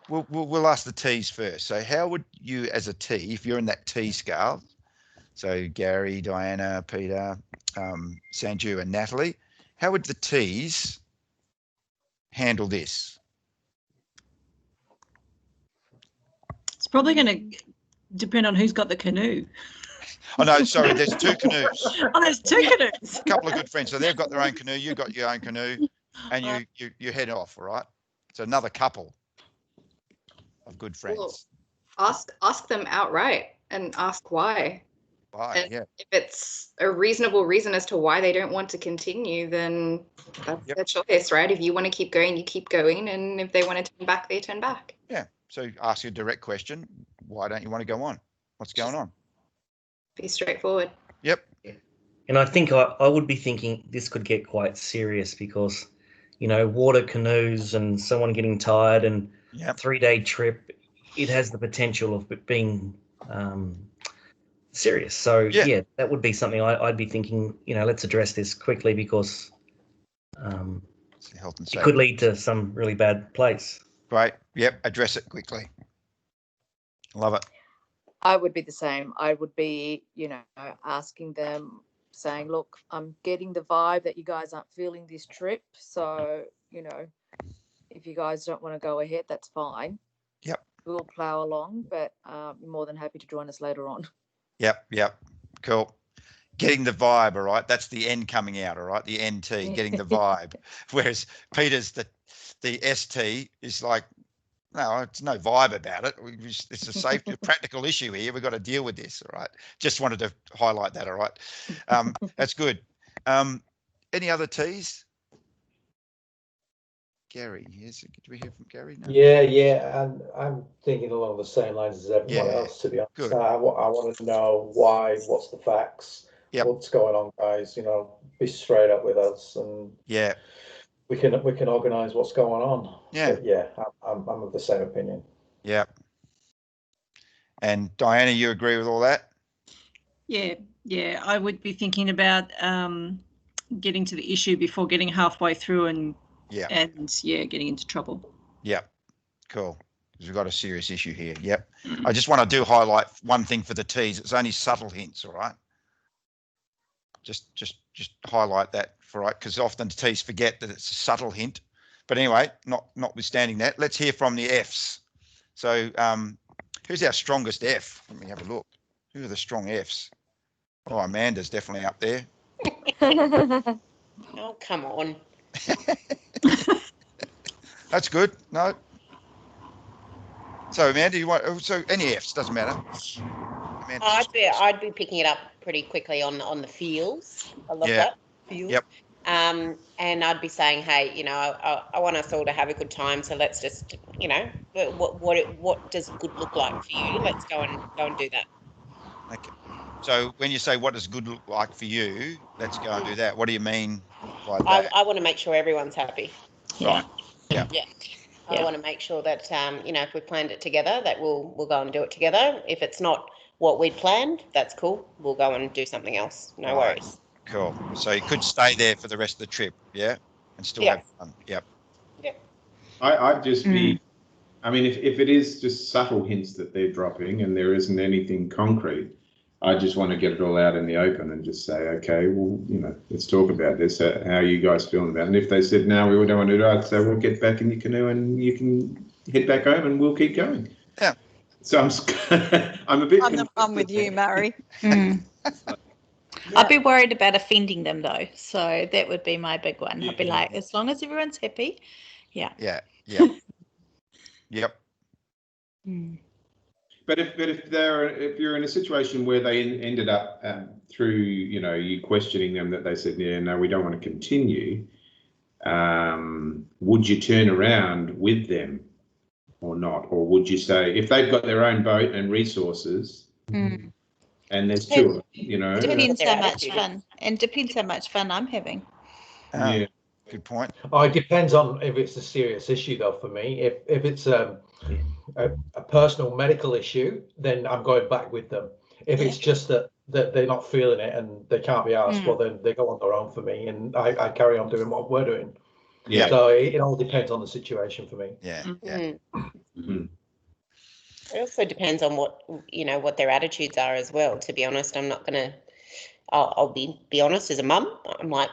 [SPEAKER 1] we'll ask the T's first. So how would you, as a T, if you're in that T scale, so Gary, Diana, Peter, Sanju and Natalie, how would the T's handle this?
[SPEAKER 10] It's probably going to depend on who's got the canoe.
[SPEAKER 1] Oh, no, sorry, there's 2 canoes.
[SPEAKER 10] Oh, there's 2 canoes.
[SPEAKER 1] A couple of good friends. So they've got their own canoe, you've got your own canoe, and you head off, all right? So another couple of good friends.
[SPEAKER 8] Well, ask them outright and ask why.
[SPEAKER 1] Why,
[SPEAKER 8] and
[SPEAKER 1] yeah.
[SPEAKER 8] If it's a reasonable reason as to why they don't want to continue, then that's their choice, right? If you want to keep going, you keep going. And if they want to turn back, they turn back.
[SPEAKER 1] Yeah. So ask you a direct question. Why don't you want to go on? What's going on?
[SPEAKER 8] Be straightforward.
[SPEAKER 1] Yep.
[SPEAKER 11] And I think I would be thinking this could get quite serious because, water canoes and someone getting tired and a 3-day trip, it has the potential of being serious. So, yeah, that would be something I'd be thinking, let's address this quickly because
[SPEAKER 1] health and safety.
[SPEAKER 11] It could lead to some really bad place.
[SPEAKER 1] Great. Yep. Address it quickly. Love it.
[SPEAKER 12] I would be the same. I would be, asking them, saying, look, I'm getting the vibe that you guys aren't feeling this trip. So, if you guys don't want to go ahead, that's fine.
[SPEAKER 1] Yep.
[SPEAKER 12] We'll plow along, but I'm more than happy to join us later on.
[SPEAKER 1] Yep. Cool. Getting the vibe, all right? That's the N coming out, all right? The NT, getting the vibe. Whereas Peter's, the ST is like, no, it's no vibe about it. It's a safety, practical issue here. We've got to deal with this, all right? Just wanted to highlight that, all right? That's good. Any other T's? Gary. Did we hear from Gary? No.
[SPEAKER 2] Yeah, and I'm thinking along the same lines as everyone else, to be honest.
[SPEAKER 1] Good.
[SPEAKER 2] I want to know why, what's the facts, what's going on, guys, be straight up with us, and we can organise what's going on.
[SPEAKER 1] Yeah.
[SPEAKER 2] But yeah, I'm of the same opinion.
[SPEAKER 1] Yeah. And Diana, you agree with all that?
[SPEAKER 10] Yeah, I would be thinking about getting to the issue before getting halfway through and getting into trouble.
[SPEAKER 1] Yep. Cool. Because we've got a serious issue here. Yep. I just want to highlight one thing for the T's. It's only subtle hints, all right? Just highlight that because often the T's forget that it's a subtle hint. But anyway, notwithstanding that, let's hear from the F's. So who's our strongest F? Let me have a look. Who are the strong F's? Oh, Amanda's definitely up there.
[SPEAKER 6] Oh, come on.
[SPEAKER 1] That's good. No. So Amanda, so any F's, doesn't matter. Amanda,
[SPEAKER 6] I'd be picking it up pretty quickly on the feels. I love that. Feels.
[SPEAKER 1] Yep.
[SPEAKER 6] And I'd be saying, hey, I want us all to have a good time, so let's just, what does good look like for you? Let's go and do that.
[SPEAKER 1] Okay. So when you say what does good look like for you, let's go and do that. What do you mean by that?
[SPEAKER 6] I want to make sure everyone's happy.
[SPEAKER 1] Right. Yeah.
[SPEAKER 6] Yeah. I want to make sure that if we planned it together, that we'll go and do it together. If it's not what we'd planned, that's cool. We'll go and do something else. No worries.
[SPEAKER 1] Cool. So you could stay there for the rest of the trip, yeah, and still have fun. Yep.
[SPEAKER 6] Yep.
[SPEAKER 5] I'd just be. I mean, if it is just subtle hints that they're dropping and there isn't anything concrete, I just want to get it all out in the open and just say, okay, well, let's talk about this. How are you guys feeling about it? And if they said, no, we don't want to do it, I'd say, well, get back in your canoe and you can head back home and we'll keep going.
[SPEAKER 1] Yeah.
[SPEAKER 5] So I'm a bit.
[SPEAKER 3] I'm with you, Mary.
[SPEAKER 9] I'd be worried about offending them though. So that would be my big one. I'd be like, as long as everyone's happy. Yeah.
[SPEAKER 1] Yeah. Yeah. Yep.
[SPEAKER 5] But if you're in a situation where they ended up through you questioning them that they said, yeah, no, we don't want to continue, would you turn around with them or not? Or would you say if they've got their own boat and resources and there's two of them,
[SPEAKER 9] Depends how much fun and depends how much fun I'm having.
[SPEAKER 5] Yeah.
[SPEAKER 1] Good point.
[SPEAKER 2] Oh, it depends on if it's a serious issue, though. For me, if it's a personal medical issue, then I'm going back with them. If it's just that they're not feeling it and they can't be asked, well, then they go on their own for me, and I carry on doing what we're doing.
[SPEAKER 1] Yeah.
[SPEAKER 2] So it all depends on the situation for me.
[SPEAKER 1] Yeah.
[SPEAKER 6] It also depends on what their attitudes are as well. To be honest, I'm not gonna. I'll be honest as a mum. I'm like.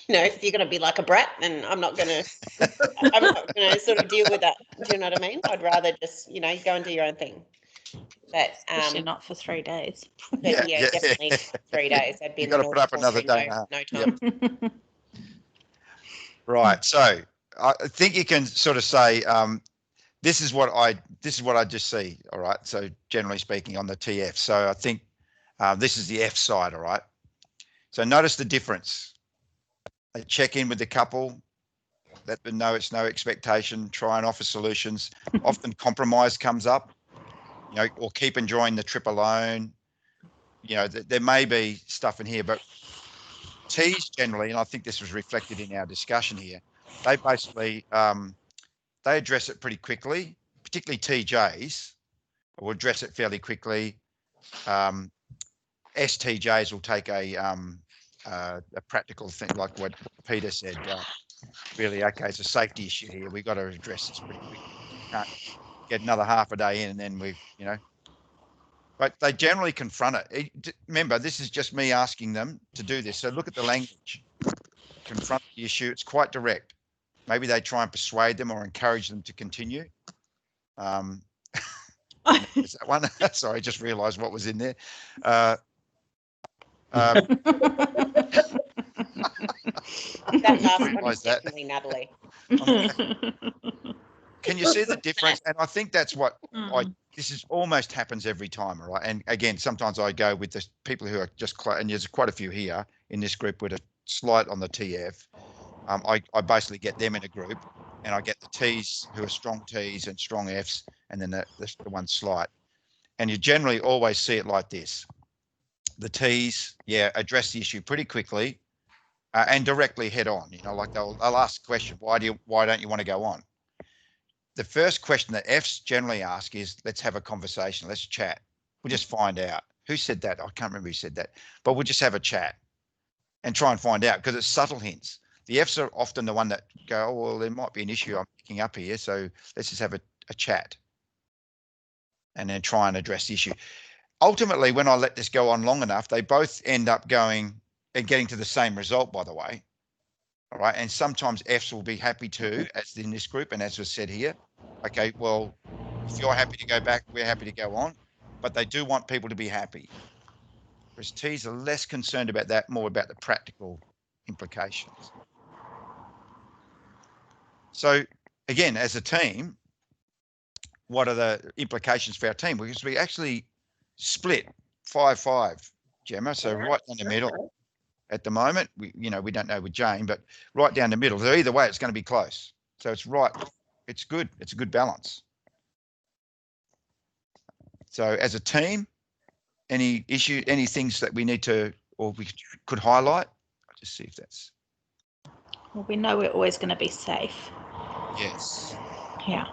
[SPEAKER 6] If you're going to be like a brat, then I'm not going to sort of deal with that. Do you know what I mean? I'd rather just, go and do your own thing. But
[SPEAKER 9] especially not for 3 days.
[SPEAKER 6] But definitely 3 days. I'd be
[SPEAKER 1] You've got to put up another day.
[SPEAKER 6] No time.
[SPEAKER 1] Yep. Right. So I think you can sort of say, this is what I just see. All right. So generally speaking on the TF. So I think this is the F side. All right. So notice the difference. They check in with the couple, let them know it's no expectation, try and offer solutions. Often compromise comes up, or keep enjoying the trip alone. There may be stuff in here, but T's generally, and I think this was reflected in our discussion here, they basically, they address it pretty quickly, particularly TJs will address it fairly quickly. STJs will take a practical thing like what Peter said, really, okay, it's a safety issue here. We've got to address this pretty quickly. Can't get another half a day in and then but they generally confront it. Remember, this is just me asking them to do this. So look at the language. Confront the issue. It's quite direct. Maybe they try and persuade them or encourage them to continue. Is that one? Sorry, I just realised what was in there.
[SPEAKER 6] That last one is definitely Natalie.
[SPEAKER 1] Can you see the difference? And I think that's what this is almost happens every time, all right? And again, sometimes I go with the people who are just, and there's quite a few here in this group with a slight on the TF. I basically get them in a group and I get the T's who are strong T's and strong F's, and then the one slight. And you generally always see it like this. The T's, address the issue pretty quickly and directly head on. Like they'll ask the question, why don't you want to go on? The first question that F's generally ask is, let's have a conversation. Let's chat. We'll just find out. Who said that? I can't remember who said that, but we'll just have a chat and try and find out, because it's subtle hints. The F's are often the one that go, oh, well, there might be an issue I'm picking up here, so let's just have a chat and then try and address the issue. Ultimately, when I let this go on long enough, they both end up going and getting to the same result, by the way. All right. And sometimes F's will be happy too, as in this group. And as was said here, okay, well, if you're happy to go back, we're happy to go on. But they do want people to be happy. Whereas T's are less concerned about that, more about the practical implications. So again, as a team, what are the implications for our team? Because we actually split 5-5, Gemma. So right in the middle. At the moment, we don't know with Jane, but right down the middle. So either way, it's going to be close. So it's right. It's good. It's a good balance. So as a team, any things that we need to, or we could highlight? I'll just see if that's.
[SPEAKER 9] Well, we know we're always going to be safe.
[SPEAKER 1] Yes.
[SPEAKER 9] Yeah.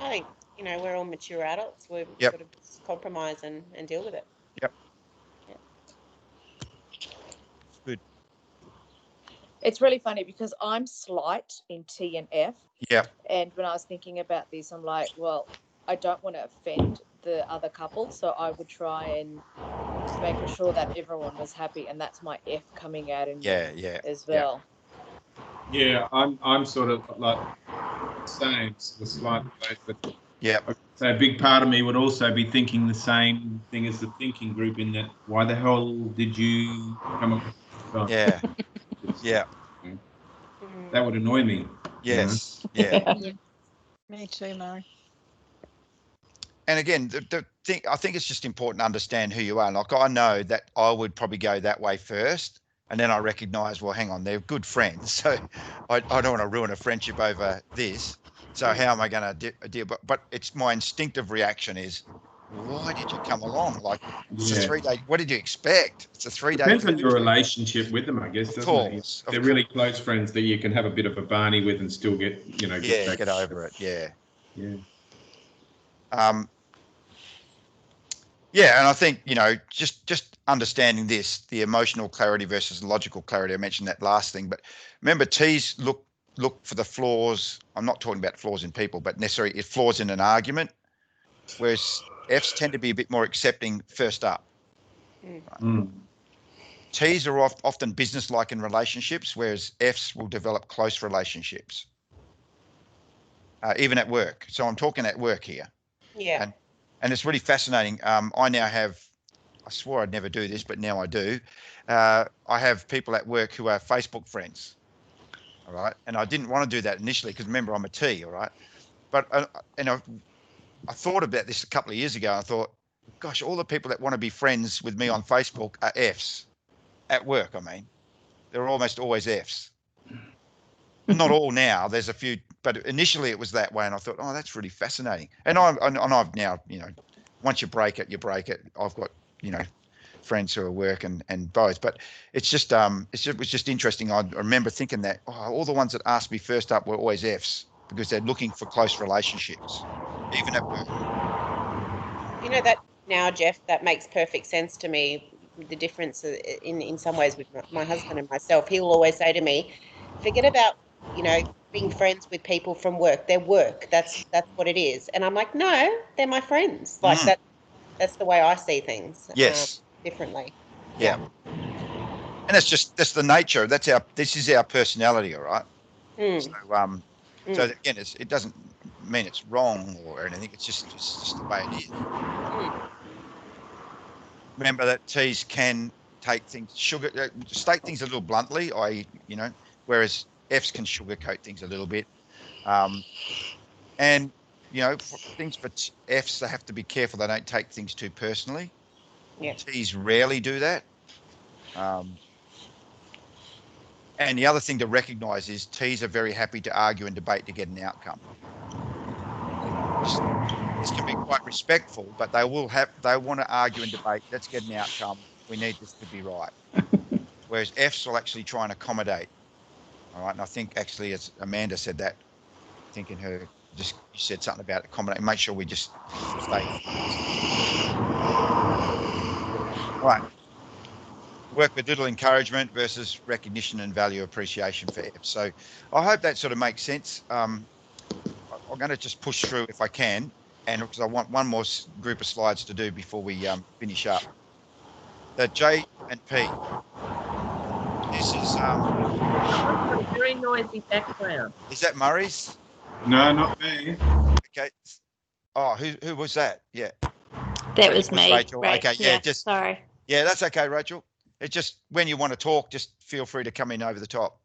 [SPEAKER 6] I think, we're all mature adults. We sort of compromise and deal with it.
[SPEAKER 1] Yep. Good.
[SPEAKER 12] It's really funny because I'm slight in T and F.
[SPEAKER 1] Yeah.
[SPEAKER 12] And when I was thinking about this, I'm like, well, I don't want to offend the other couple, so I would try and make sure that everyone was happy, and that's my F coming out in as well.
[SPEAKER 5] Yeah, I'm sort of like same, the slight, but so a big part of me would also be thinking the same thing as the thinking group, in that, why the hell did you come up?
[SPEAKER 1] Yeah. Yeah.
[SPEAKER 5] That would annoy me.
[SPEAKER 1] Yes. Yeah.
[SPEAKER 3] Me too, Murray.
[SPEAKER 1] And again, the thing, I think it's just important to understand who you are. Like, I know that I would probably go that way first, and then I recognize, well, hang on, they're good friends, so I don't want to ruin a friendship over this. So how am I going to deal? But it's my instinctive reaction is, why did you come along? Like, it's a 3-day. What did you expect? It's a 3-day.
[SPEAKER 5] Depends on your relationship with them, I guess. Doesn't it? They're really close friends that you can have a bit of a Barney with and still get,
[SPEAKER 1] get over it. Yeah.
[SPEAKER 5] Yeah.
[SPEAKER 1] Yeah, and I think, just understanding this, the emotional clarity versus logical clarity. I mentioned that last thing, but remember, T's look for the flaws. I'm not talking about flaws in people, but necessarily flaws in an argument, whereas F's tend to be a bit more accepting first up. Right? T's are often business-like in relationships, whereas F's will develop close relationships, even at work. So I'm talking at work here.
[SPEAKER 6] Yeah.
[SPEAKER 1] And it's really fascinating. I now have, I swore I'd never do this, but now I do. I have people at work who are Facebook friends. All right. And I didn't want to do that initially because, remember, I'm a T. All right. But, I thought about this a couple of years ago. I thought, gosh, all the people that want to be friends with me on Facebook are F's at work. I mean, they're almost always F's. Not all now. There's a few, but initially it was that way, and I thought, oh, that's really fascinating. And I've now, once you break it, you break it. I've got, friends who are work and both, but it was just interesting. I remember thinking that all the ones that asked me first up were always F's because they're looking for close relationships, even at work.
[SPEAKER 6] That now, Jeff, that makes perfect sense to me. The difference in some ways with my husband and myself, he'll always say to me, forget about being friends with people from work. They're work. That's what it is. And I'm like, no, they're my friends. Like that's the way I see things.
[SPEAKER 1] Yes.
[SPEAKER 6] Differently.
[SPEAKER 1] Yeah. And that's the nature. This is our personality, all right? So again, it doesn't mean it's wrong or anything. It's just the way it is. Remember that T's can take things, state things a little bluntly, whereas F's can sugarcoat things a little bit. And, things for F's, they have to be careful they don't take things too personally.
[SPEAKER 6] Yeah.
[SPEAKER 1] T's rarely do that. And the other thing to recognise is T's are very happy to argue and debate to get an outcome. This can be quite respectful, but they want to argue and debate. Let's get an outcome. We need this to be right. Whereas F's will actually try and accommodate. All right, and I think actually, as Amanda said that, I think in her, you said something about accommodate. Make sure we just stay. Right. Work with little encouragement versus recognition and value appreciation for F. So I hope that sort of makes sense. I'm going to just push through if I can, and because I want one more group of slides to do before we finish up. The J and P. This is
[SPEAKER 4] a very noisy background.
[SPEAKER 1] Is that Murray's?
[SPEAKER 5] No, not me.
[SPEAKER 1] Okay. Oh, who was that? Yeah.
[SPEAKER 9] That was me.
[SPEAKER 1] Rachel.
[SPEAKER 9] Right.
[SPEAKER 1] Okay. Yeah.
[SPEAKER 9] Just sorry.
[SPEAKER 1] Yeah, that's okay, Rachel. It's just when you want to talk, just feel free to come in over the top.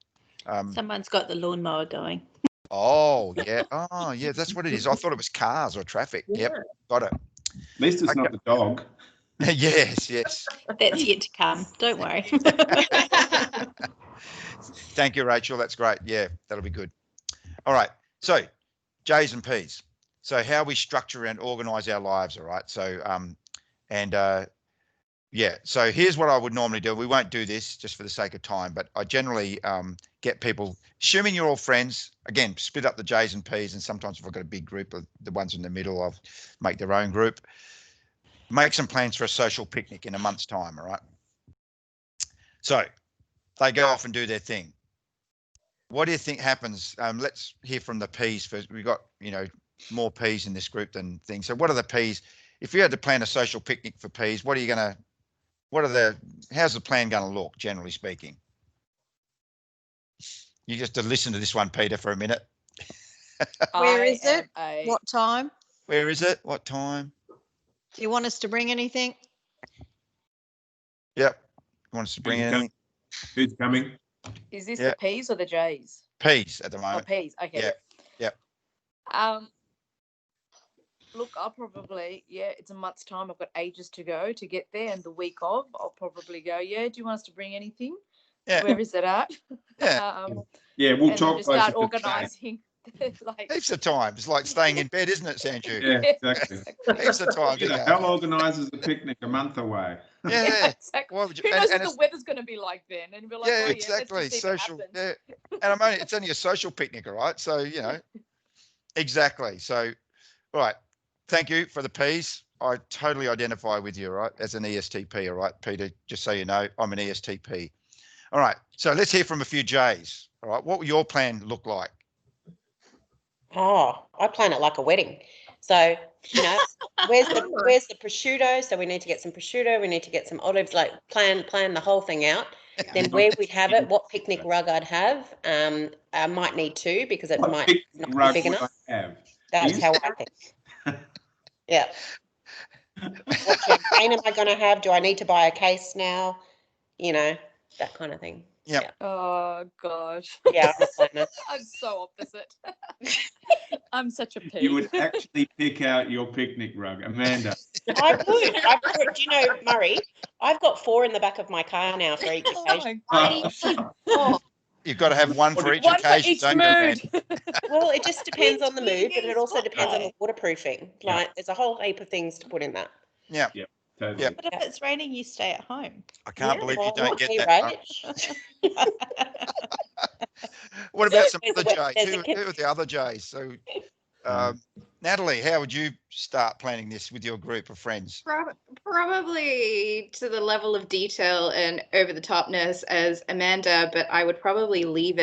[SPEAKER 9] Someone's got the lawnmower going.
[SPEAKER 1] Oh yeah. Oh yeah. That's what it is. I thought it was cars or traffic. Yeah. Yep. Got it.
[SPEAKER 5] At least it's not the dog.
[SPEAKER 1] Yes.
[SPEAKER 9] That's yet to come. Don't worry.
[SPEAKER 1] Thank you, Rachel. That's great. Yeah, that'll be good. All right. So J's and P's. So how we structure and organize our lives. All right. So yeah. So here's what I would normally do. We won't do this just for the sake of time, but I generally get people, assuming you're all friends, again, split up the J's and P's. And sometimes if I've got a big group of the ones in the middle, I'll make their own group. Make some plans for a social picnic in a month's time. All right. So they go off and do their thing. What do you think happens? Let's hear from the P's first. We've got, more P's in this group than things. So what are the P's? If you had to plan a social picnic for P's, how's the plan going to look, generally speaking? You just to listen to this one, Peter, for a minute.
[SPEAKER 3] Where is it? What time?
[SPEAKER 1] Where is it? What time?
[SPEAKER 3] Do you want us to bring anything?
[SPEAKER 1] Yep. You want us to bring anything?
[SPEAKER 5] Who's coming?
[SPEAKER 12] Is this the P's or the J's?
[SPEAKER 1] P's at the moment.
[SPEAKER 12] Oh, P's. Okay.
[SPEAKER 1] Yep.
[SPEAKER 12] Look, I'll probably, it's a month's time. I've got ages to go to get there, and the week of, I'll probably go, do you want us to bring anything?
[SPEAKER 1] Yeah.
[SPEAKER 12] Where is it at?
[SPEAKER 1] Yeah.
[SPEAKER 5] We'll talk.
[SPEAKER 12] Just start organising.
[SPEAKER 1] Heaps of time. It's like staying in bed, isn't it, Sanju?
[SPEAKER 5] Yeah, exactly.
[SPEAKER 1] Heaps of time.
[SPEAKER 5] Hell organises a picnic a month away.
[SPEAKER 1] Yeah.
[SPEAKER 12] Exactly. Who knows what the weather's going to be like then? And be like,
[SPEAKER 1] exactly. Social. Yeah. And it's only a social picnic, all right? So, exactly. So, all right. Thank you for the P's. I totally identify with you, all right, as an ESTP, all right, Peter, just so you know, I'm an ESTP. All right. So let's hear from a few J's. All right. What will your plan look like?
[SPEAKER 6] Oh, I plan it like a wedding. So, where's the prosciutto? So we need to get some prosciutto. We need to get some olives. Like plan the whole thing out. Then where we'd have it, what picnic rug I'd have. I might need two because it might not be big enough. That's how I think. Yeah. What champagne am I going to have? Do I need to buy a case now? That kind of thing.
[SPEAKER 1] Yeah.
[SPEAKER 12] Oh gosh.
[SPEAKER 6] Yeah,
[SPEAKER 12] I'm so opposite. I'm such a pig.
[SPEAKER 5] You would actually pick out your picnic rug, Amanda.
[SPEAKER 6] I would. Do you know, Murray? I've got 4 in the back of my car now for each occasion.
[SPEAKER 1] You've got to have one for each occasion.
[SPEAKER 12] For each mood.
[SPEAKER 6] Well, it just depends on the mood, but it also depends on the waterproofing. Like, there's a whole heap of things to put in that.
[SPEAKER 1] Yeah.
[SPEAKER 5] Yep. Totally.
[SPEAKER 1] Yep.
[SPEAKER 9] But if it's raining, you stay at home.
[SPEAKER 1] I can't believe you don't get that.
[SPEAKER 6] Right?
[SPEAKER 1] What about some other J's? Who are the other J's? So, Natalie, how would you start planning this with your group of friends?
[SPEAKER 8] Probably to the level of detail and over the topness as Amanda, but I would probably leave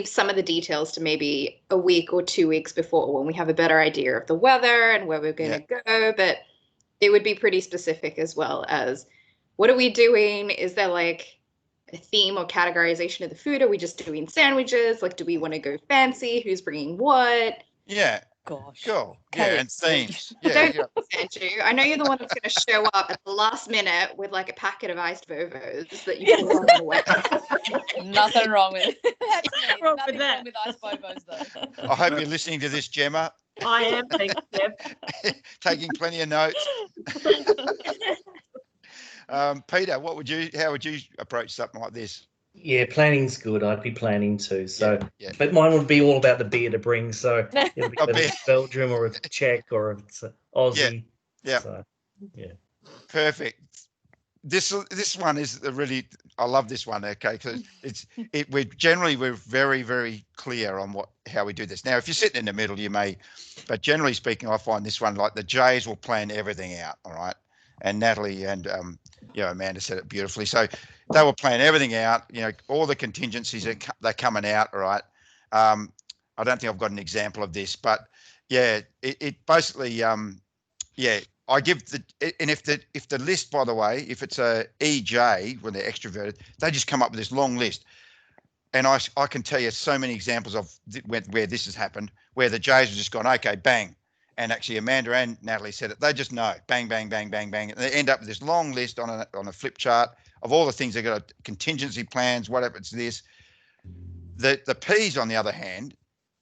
[SPEAKER 8] some of the details to maybe a week or 2 weeks before when we have a better idea of the weather and where we're going to go. But it would be pretty specific as well as what are we doing? Is there like a theme or categorization of the food? Are we just doing sandwiches? Like, do we want to go fancy? Who's bringing what?
[SPEAKER 1] Yeah.
[SPEAKER 12] Gosh.
[SPEAKER 1] Cool. Yeah, and themes. Yeah,
[SPEAKER 8] Andrew, I know you're the one that's going to show up at the last minute with like a packet of iced Vovos that you pull on the way.
[SPEAKER 12] Nothing wrong with it.
[SPEAKER 10] Nothing wrong with that.
[SPEAKER 12] Wrong with iced Vovos though.
[SPEAKER 1] I hope you're listening to this, Gemma.
[SPEAKER 4] I am, thanks, Jeff.
[SPEAKER 1] Taking plenty of notes. Peter, how would you approach something like this?
[SPEAKER 11] Yeah, planning's good. I'd be planning too. So, but mine would be all about the beer to bring. So it'll be whether it's Belgium or it's Czech or if it's Aussie.
[SPEAKER 1] Yeah.
[SPEAKER 11] So, yeah.
[SPEAKER 1] Perfect. This one is really, I love this one. Okay, because we're very, very clear on how we do this. Now, if you're sitting in the middle, you may, but generally speaking, I find this one, like the Jays will plan everything out. All right, and Natalie and Amanda said it beautifully. So they will plan everything out. All the contingencies they're coming out. All right. I don't think I've got an example of this, but yeah, it basically I give and if the list, by the way, if it's a EJ when they're extroverted, they just come up with this long list, and I can tell you so many examples of where this has happened, where the J's have just gone, okay, bang, and actually Amanda and Natalie said it, they just know, bang, bang, bang, bang, bang, and they end up with this long list on a flip chart of all the things they've got, contingency plans, whatever it's this. The P's, on the other hand,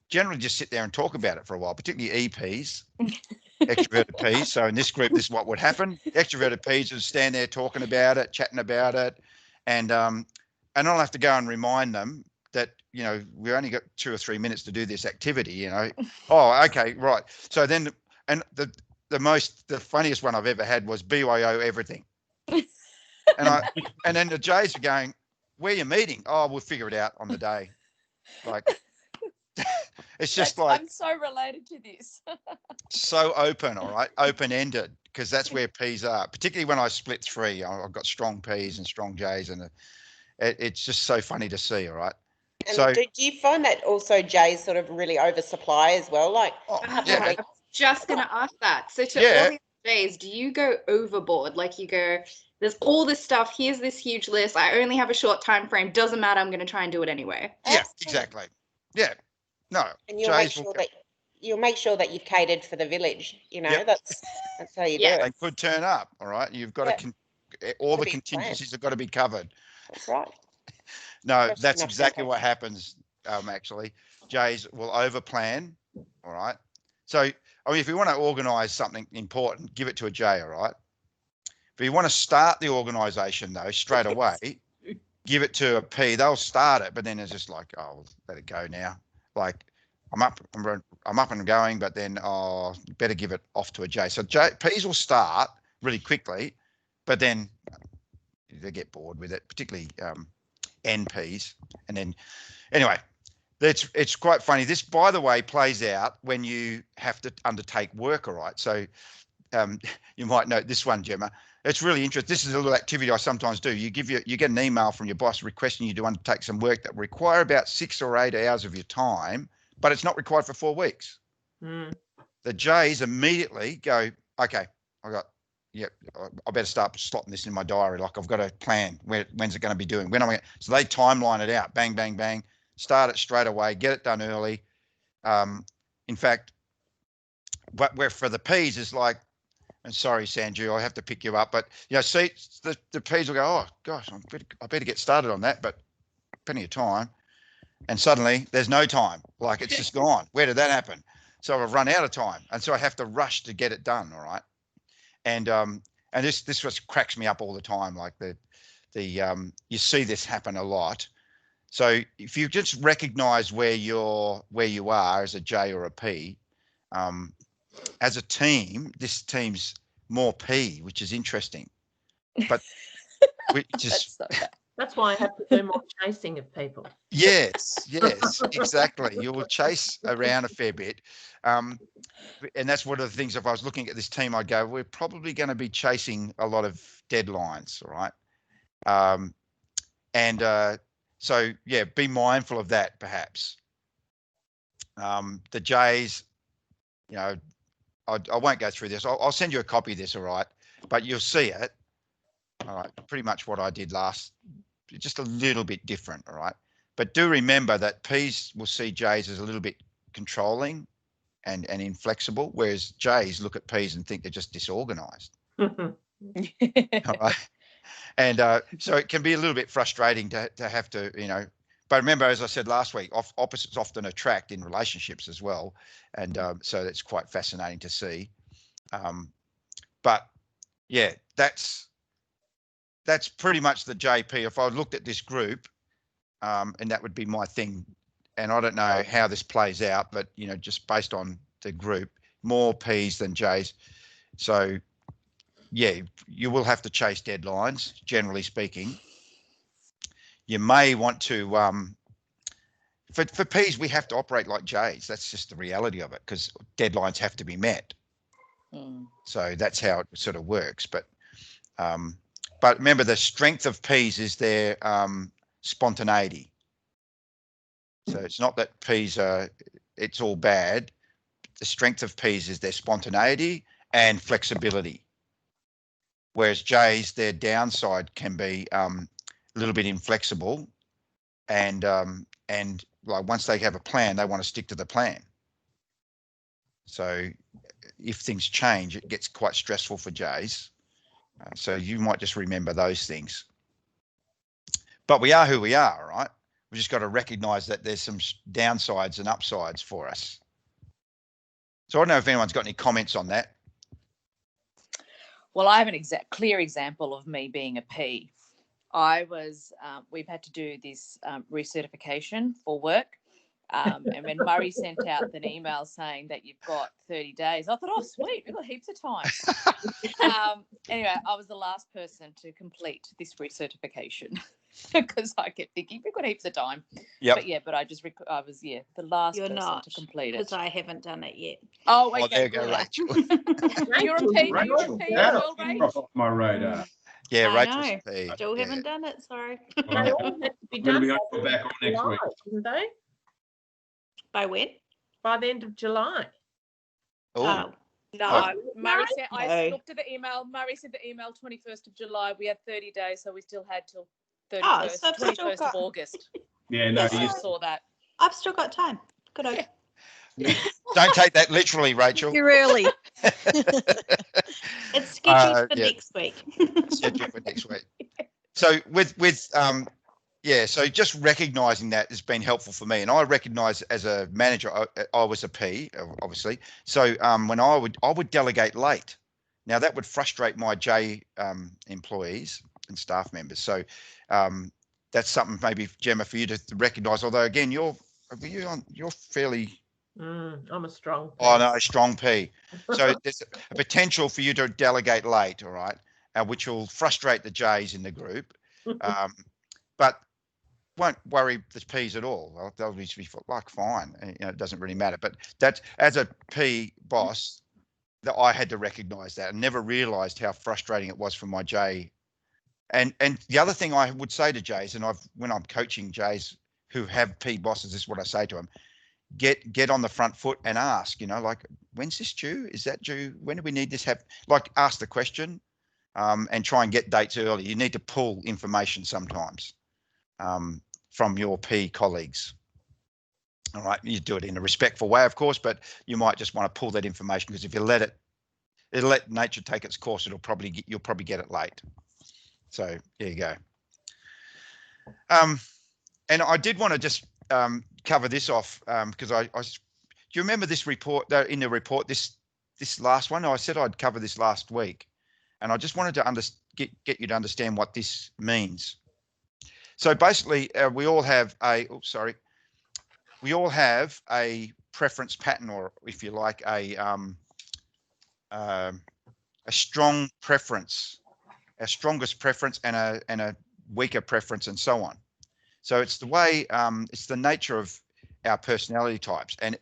[SPEAKER 1] generally just sit there and talk about it for a while, particularly EPs. Extroverted P's. So in this group, this is what would happen. Extroverted P's would stand there talking about it, chatting about it, and I'll have to go and remind them that we only got 2 or 3 minutes to do this activity. Oh, okay, right. So then, and the funniest one I've ever had was BYO everything, and then the J's are going, "Where are you meeting?" "Oh, we'll figure it out on the day." Like. It's just like,
[SPEAKER 12] I'm so related to this.
[SPEAKER 1] So open, all right, open-ended, because that's where P's are. Particularly when I split 3, I've got strong P's and strong J's, and it's just so funny to see. All right.
[SPEAKER 6] And
[SPEAKER 1] so
[SPEAKER 6] do you find that also J's sort of really oversupply as well? Like,
[SPEAKER 8] I was just going to ask that. So to all these J's, do you go overboard? Like you go, there's all this stuff. Here's this huge list. I only have a short time frame. Doesn't matter. I'm going to try and do it anyway.
[SPEAKER 1] Yeah, exactly. Yeah. No.
[SPEAKER 6] And you'll make sure that you've catered for the village. That's how you do it.
[SPEAKER 1] They could turn up. All right. You've got to all the contingencies have got to be covered.
[SPEAKER 6] That's right.
[SPEAKER 1] No, that's exactly what happens. Actually, Jays will overplan. All right. So, I mean, if you want to organise something important, give it to a J. All right. If you want to start the organisation though straight away, give it to a P. They'll start it, but then it's just like, oh, let it go now. Like, I'm up and going, but then better give it off to a J. So P's will start really quickly, but then they get bored with it, particularly NPs. And then, anyway, it's quite funny. This, by the way, plays out when you have to undertake work. All right. So you might note this one, Gemma. It's really interesting. This is a little activity I sometimes do. You get an email from your boss requesting you to undertake some work that require about 6 or 8 hours of your time, but it's not required for 4 weeks. The J's immediately go, okay, I better start slotting this in my diary. Like, I've got a plan. When's it going to be doing? So they timeline it out. Bang, bang, bang. Start it straight away. Get it done early. In fact, where for the P's is like, and sorry, Sanju, I have to pick you up, but see, the P's will go, oh gosh, I better get started on that, but plenty of time, and suddenly there's no time. Like, it's just gone. Where did that happen? So I've run out of time, and so I have to rush to get it done. All right, and this just cracks me up all the time. Like you see this happen a lot. So if you just recognise where you are as a J or a P. As a team, this team's more P, which is interesting. But
[SPEAKER 4] that's why I have to do more chasing of people.
[SPEAKER 1] Yes, exactly. You will chase around a fair bit. And that's one of the things, if I was looking at this team, I'd go, we're probably going to be chasing a lot of deadlines, all right? So, yeah, be mindful of that, perhaps. The J's, I won't go through this. I'll send you a copy of this, all right? But you'll see it, all right? Pretty much what I did last, just a little bit different, all right? But do remember that P's will see J's as a little bit controlling and inflexible, whereas J's look at P's and think they're just disorganized. All right? And so it can be a little bit frustrating to have to, but remember, as I said last week, opposites often attract in relationships as well. And so that's quite fascinating to see. But yeah, that's pretty much the JP. If I looked at this group, and that would be my thing. And I don't know how this plays out, but just based on the group, more P's than J's. So yeah, you will have to chase deadlines, generally speaking. You may want to, for P's, we have to operate like J's. That's just the reality of it, because deadlines have to be met. So that's how it sort of works. But remember, the strength of P's is their spontaneity. So it's not that P's it's all bad. The strength of P's is their spontaneity and flexibility. Whereas J's, their downside can be a little bit inflexible, and like once they have a plan, they want to stick to the plan. So if things change, it gets quite stressful for J's. So you might just remember those things. But we are who we are, right? We just got to recognize that there's some downsides and upsides for us. So I don't know if anyone's got any comments on that.
[SPEAKER 12] Well, I have an clear example of me being a P. We've had to do this recertification for work. And when Murray sent out an email saying that you've got 30 days, I thought, oh, sweet, we've got heaps of time. Anyway, I was the last person to complete this recertification because I kept thinking, we've got heaps of time.
[SPEAKER 1] Yep.
[SPEAKER 12] But I was the last person to complete it.
[SPEAKER 9] Because I haven't done it yet.
[SPEAKER 12] Oh, okay.
[SPEAKER 1] Oh, there you go, Rachel.
[SPEAKER 12] You're a P. You're a P as well, Rachel.
[SPEAKER 5] Off my radar.
[SPEAKER 1] Yeah,
[SPEAKER 9] I
[SPEAKER 1] Rachel's
[SPEAKER 9] know.
[SPEAKER 1] P.
[SPEAKER 9] Still haven't done it, sorry.
[SPEAKER 4] They all had to be
[SPEAKER 5] We're going to
[SPEAKER 4] done
[SPEAKER 5] be on back on next week.
[SPEAKER 4] didn't they?
[SPEAKER 9] By when?
[SPEAKER 4] By the end of July.
[SPEAKER 1] Oh,
[SPEAKER 7] No, Murray said, I looked at the email. Murray said the email 21st of July. We had 30 days, so we still had till 31st, 21st of August.
[SPEAKER 5] Yeah, no,
[SPEAKER 9] Yeah,
[SPEAKER 5] you
[SPEAKER 9] so-
[SPEAKER 7] Saw that.
[SPEAKER 9] I've still got time. Good on.
[SPEAKER 1] don't take that literally, Rachel.
[SPEAKER 3] Too early.
[SPEAKER 9] It's scheduled for
[SPEAKER 1] yeah.
[SPEAKER 9] next week.
[SPEAKER 1] Scheduled for next week. So so just recognizing that has been helpful for me. And I recognize as a manager, I was a P, obviously. So when I would delegate late. Now that would frustrate my J employees and staff members. So that's something maybe, Gemma, for you to recognize. Although again, you're fairly.
[SPEAKER 4] I'm a strong P.
[SPEAKER 1] Oh no, a strong P. So there's a potential for you to delegate late, all right, which will frustrate the J's in the group, but won't worry the P's at all. They'll just be like fine. It doesn't really matter. But that's, as a P boss, that I had to recognise that and never realised how frustrating it was for my J. And the other thing I would say to J's, and when I'm coaching J's who have P bosses, this is what I say to them. Get on the front foot and ask, like, when's this due? Is that due? When do we need this? Ask the question and try and get dates early. You need to pull information sometimes from your P colleagues. All right, you do it in a respectful way, of course, but you might just want to pull that information, because if you it'll let nature take its course. You'll probably get it late. So there you go. And I did want to just cover this off because do you remember this report? In the report, this last one, I said I'd cover this last week, and I just wanted to get you to understand what this means. So basically, we all have a preference pattern, or if you like, a strong preference, a strongest preference, and a weaker preference, and so on. So it's the way, it's the nature of our personality types. And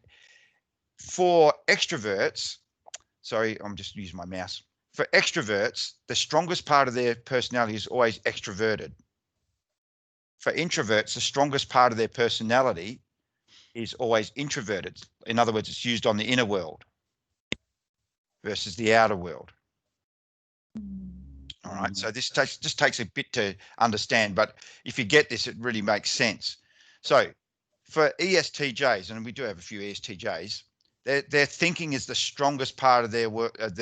[SPEAKER 1] for extroverts, sorry, I'm just using my mouse. For extroverts, the strongest part of their personality is always extroverted. For introverts, the strongest part of their personality is always introverted. In other words, it's used on the inner world versus the outer world. All right, so this just takes a bit to understand, but if you get this, it really makes sense. So for ESTJs, and we do have a few ESTJs, their thinking is the strongest part of their work, of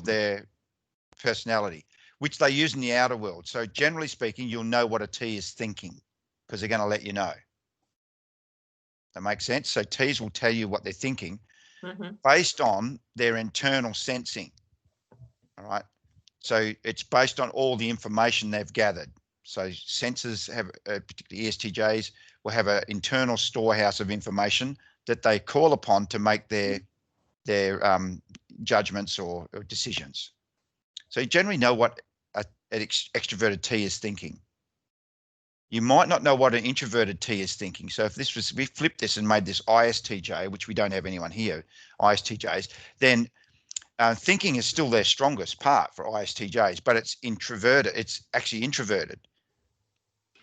[SPEAKER 1] their personality, which they use in the outer world. So generally speaking, you'll know what a T is thinking because they're going to let you know. That makes sense. So T's will tell you what they're thinking based on their internal sensing. All right. So it's based on all the information they've gathered. So sensors have, particularly ESTJs, will have an internal storehouse of information that they call upon to make their judgments or decisions. So you generally know what an extroverted T is thinking. You might not know what an introverted T is thinking. So if we flipped this and made this ISTJ, which we don't have anyone here, ISTJs, then thinking is still their strongest part for ISTJs, but it's introverted. It's actually introverted.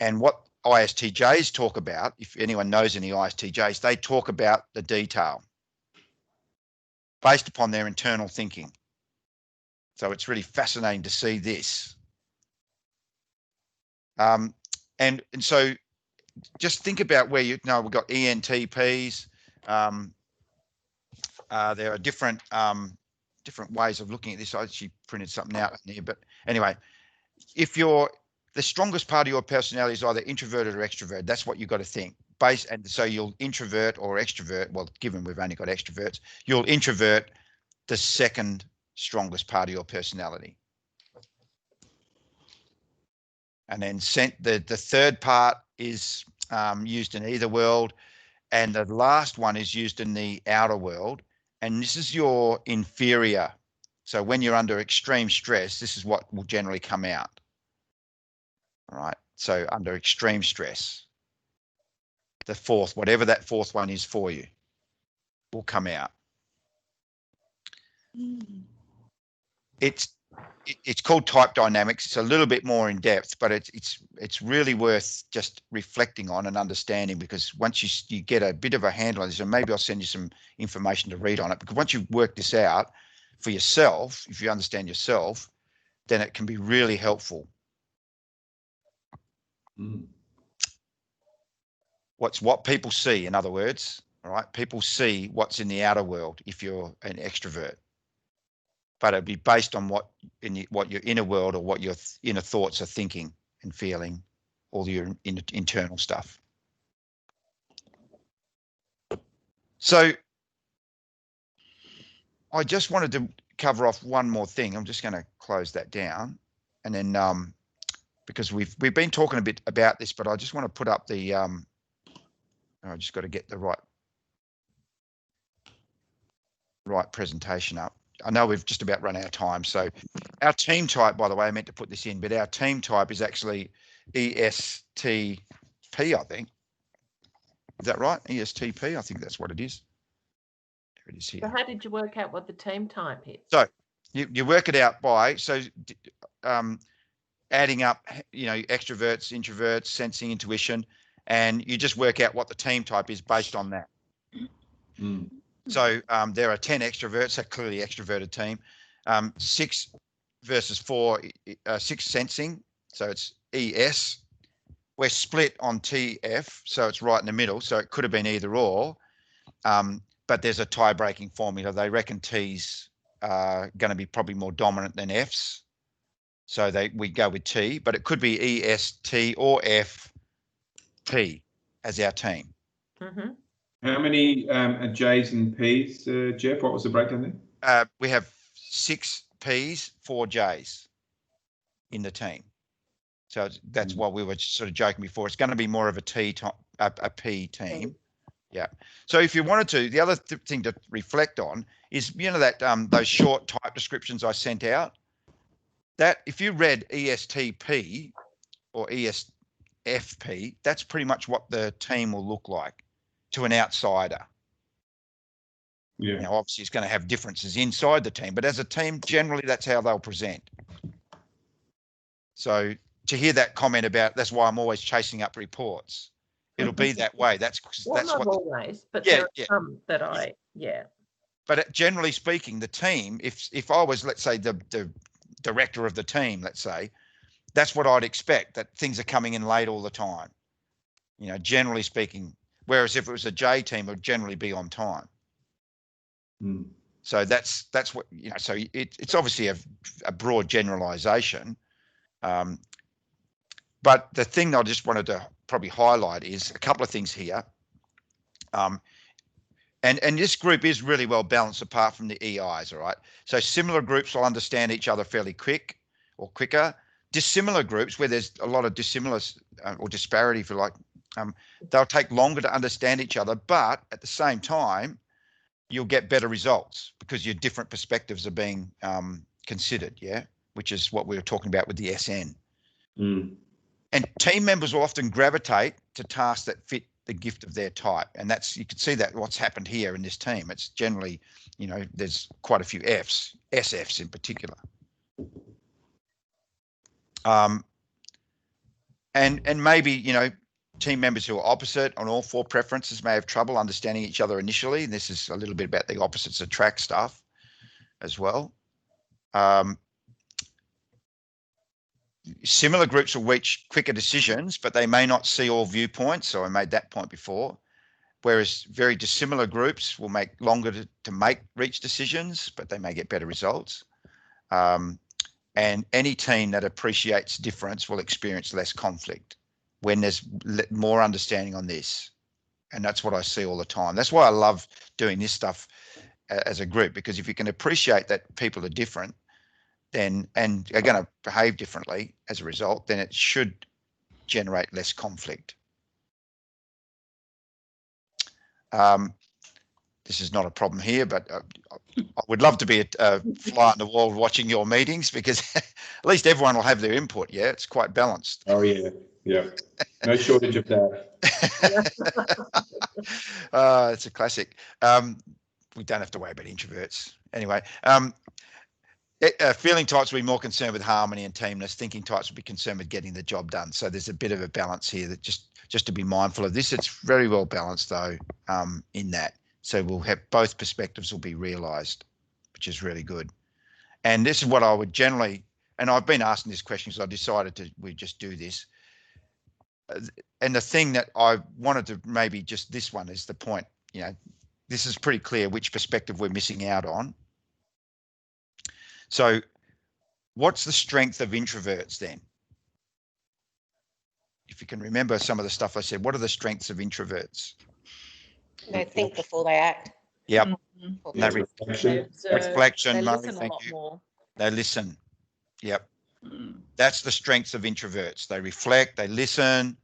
[SPEAKER 1] And what ISTJs talk about, if anyone knows any ISTJs, they talk about the detail based upon their internal thinking. So it's really fascinating to see this. And so just think about where we've got ENTPs. There are different ways of looking at this. I actually printed something out in here, but anyway, if the strongest part of your personality is either introverted or extroverted, that's what you've got to think. And so you'll introvert or extrovert. Well, given we've only got extroverts, you'll introvert the second strongest part of your personality. And then the third part is used in either world, and the last one is used in the outer world. And this is your inferior. So when you're under extreme stress, this is what will generally come out. All right. So under extreme stress, the fourth, whatever that fourth one is for you, will come out. It's called type dynamics. It's a little bit more in depth, but it's really worth just reflecting on and understanding, because once you get a bit of a handle on this, and maybe I'll send you some information to read on it, because once you've worked this out for yourself, if you understand yourself, then it can be really helpful. What people see, in other words, all right? People see what's in the outer world if you're an extrovert. But it'd be based on what your inner world or what your inner thoughts are thinking and feeling, all your internal stuff. So I just wanted to cover off one more thing. I'm just going to close that down, and then because we've been talking a bit about this, but I just want to put up the I just got to get the right presentation up. I know we've just about run out of time. So our team type, by the way, I meant to put this in, but our team type is actually ESTP, I think. Is that right? ESTP, I think that's what it is. There it is here.
[SPEAKER 4] So how did you work out what the team type is?
[SPEAKER 1] So you work it out by, adding up, extroverts, introverts, sensing, intuition, and you just work out what the team type is based on that. So there are 10 extroverts, so clearly extroverted team. 6 versus 4, 6 sensing, so it's ES. We're split on TF, so it's right in the middle, so it could have been either or. But there's a tie-breaking formula. They reckon T's are going to be probably more dominant than F's. So we go with T, but it could be EST or FP as our team.
[SPEAKER 4] Mm-hmm.
[SPEAKER 5] How many J's and P's, Jeff? What was the breakdown there?
[SPEAKER 1] We have 6 P's, 4 J's in the team. So that's why we were sort of joking before. It's going to be more of a P team. Yeah. So if you wanted to, the other thing to reflect on is, that those short type descriptions I sent out. That if you read ESTP or ESFP, that's pretty much what the team will look like to an outsider. Yeah. Now, obviously, it's going to have differences inside the team, but as a team, generally, that's how they'll present. So to hear that comment about, that's why I'm always chasing up reports. It'll be that way. That's
[SPEAKER 4] not what always, but there are some that
[SPEAKER 1] But generally speaking, the team, if I was, let's say, the director of the team, let's say, that's what I'd expect, that things are coming in late all the time. Generally speaking. Whereas if it was a J team, it would generally be on time. So that's what, so it's obviously a broad generalization. But the thing I just wanted to probably highlight is a couple of things here. And this group is really well balanced apart from the EIs, all right? So similar groups will understand each other fairly quicker. Dissimilar groups where there's a lot of dissimilar or disparity, if you like, they'll take longer to understand each other, but at the same time, you'll get better results because your different perspectives are being considered, yeah, which is what we were talking about with the SN. And team members will often gravitate to tasks that fit the gift of their type. And that's, you can see that what's happened here in this team. It's generally, you know, there's quite a few Fs, SFs in particular. And maybe, you know, team members who are opposite on all four preferences may have trouble understanding each other initially. And this is a little bit about the opposites attract stuff as well. Similar groups will reach quicker decisions, but they may not see all viewpoints. So I made that point before. Whereas very dissimilar groups will make longer to reach decisions, but they may get better results. And any team that appreciates difference will experience less conflict when there's more understanding on this. And that's what I see all the time. That's why I love doing this stuff as a group, because if you can appreciate that people are different, then and are going to behave differently as a result, then it should generate less conflict. This is not a problem here, but I would love to be a fly on the wall watching your meetings, because at least everyone will have their input. Yeah, it's quite balanced.
[SPEAKER 5] Oh yeah, yeah. No shortage of that.
[SPEAKER 1] It's a classic. We don't have to worry about introverts anyway. Feeling types will be more concerned with harmony and teamness. Thinking types will be concerned with getting the job done. So there's a bit of a balance here that just to be mindful of this. It's very well balanced though, in that. So we'll have both perspectives will be realised, which is really good. And this is what I would generally, and I've been asking this question, so I decided we just do this. And the thing that I wanted to maybe just this one is the point, you know, this is pretty clear which perspective we're missing out on. So what's the strength of introverts then? If you can remember some of the stuff I said, what are the strengths of introverts?
[SPEAKER 6] They think before they act.
[SPEAKER 1] Yep.
[SPEAKER 5] Reflection.
[SPEAKER 1] Reflection.
[SPEAKER 7] They
[SPEAKER 1] Murray,
[SPEAKER 7] listen a
[SPEAKER 1] thank
[SPEAKER 7] lot
[SPEAKER 1] you.
[SPEAKER 7] more.
[SPEAKER 1] They listen. Yep. That's the strengths of introverts. They reflect, they listen,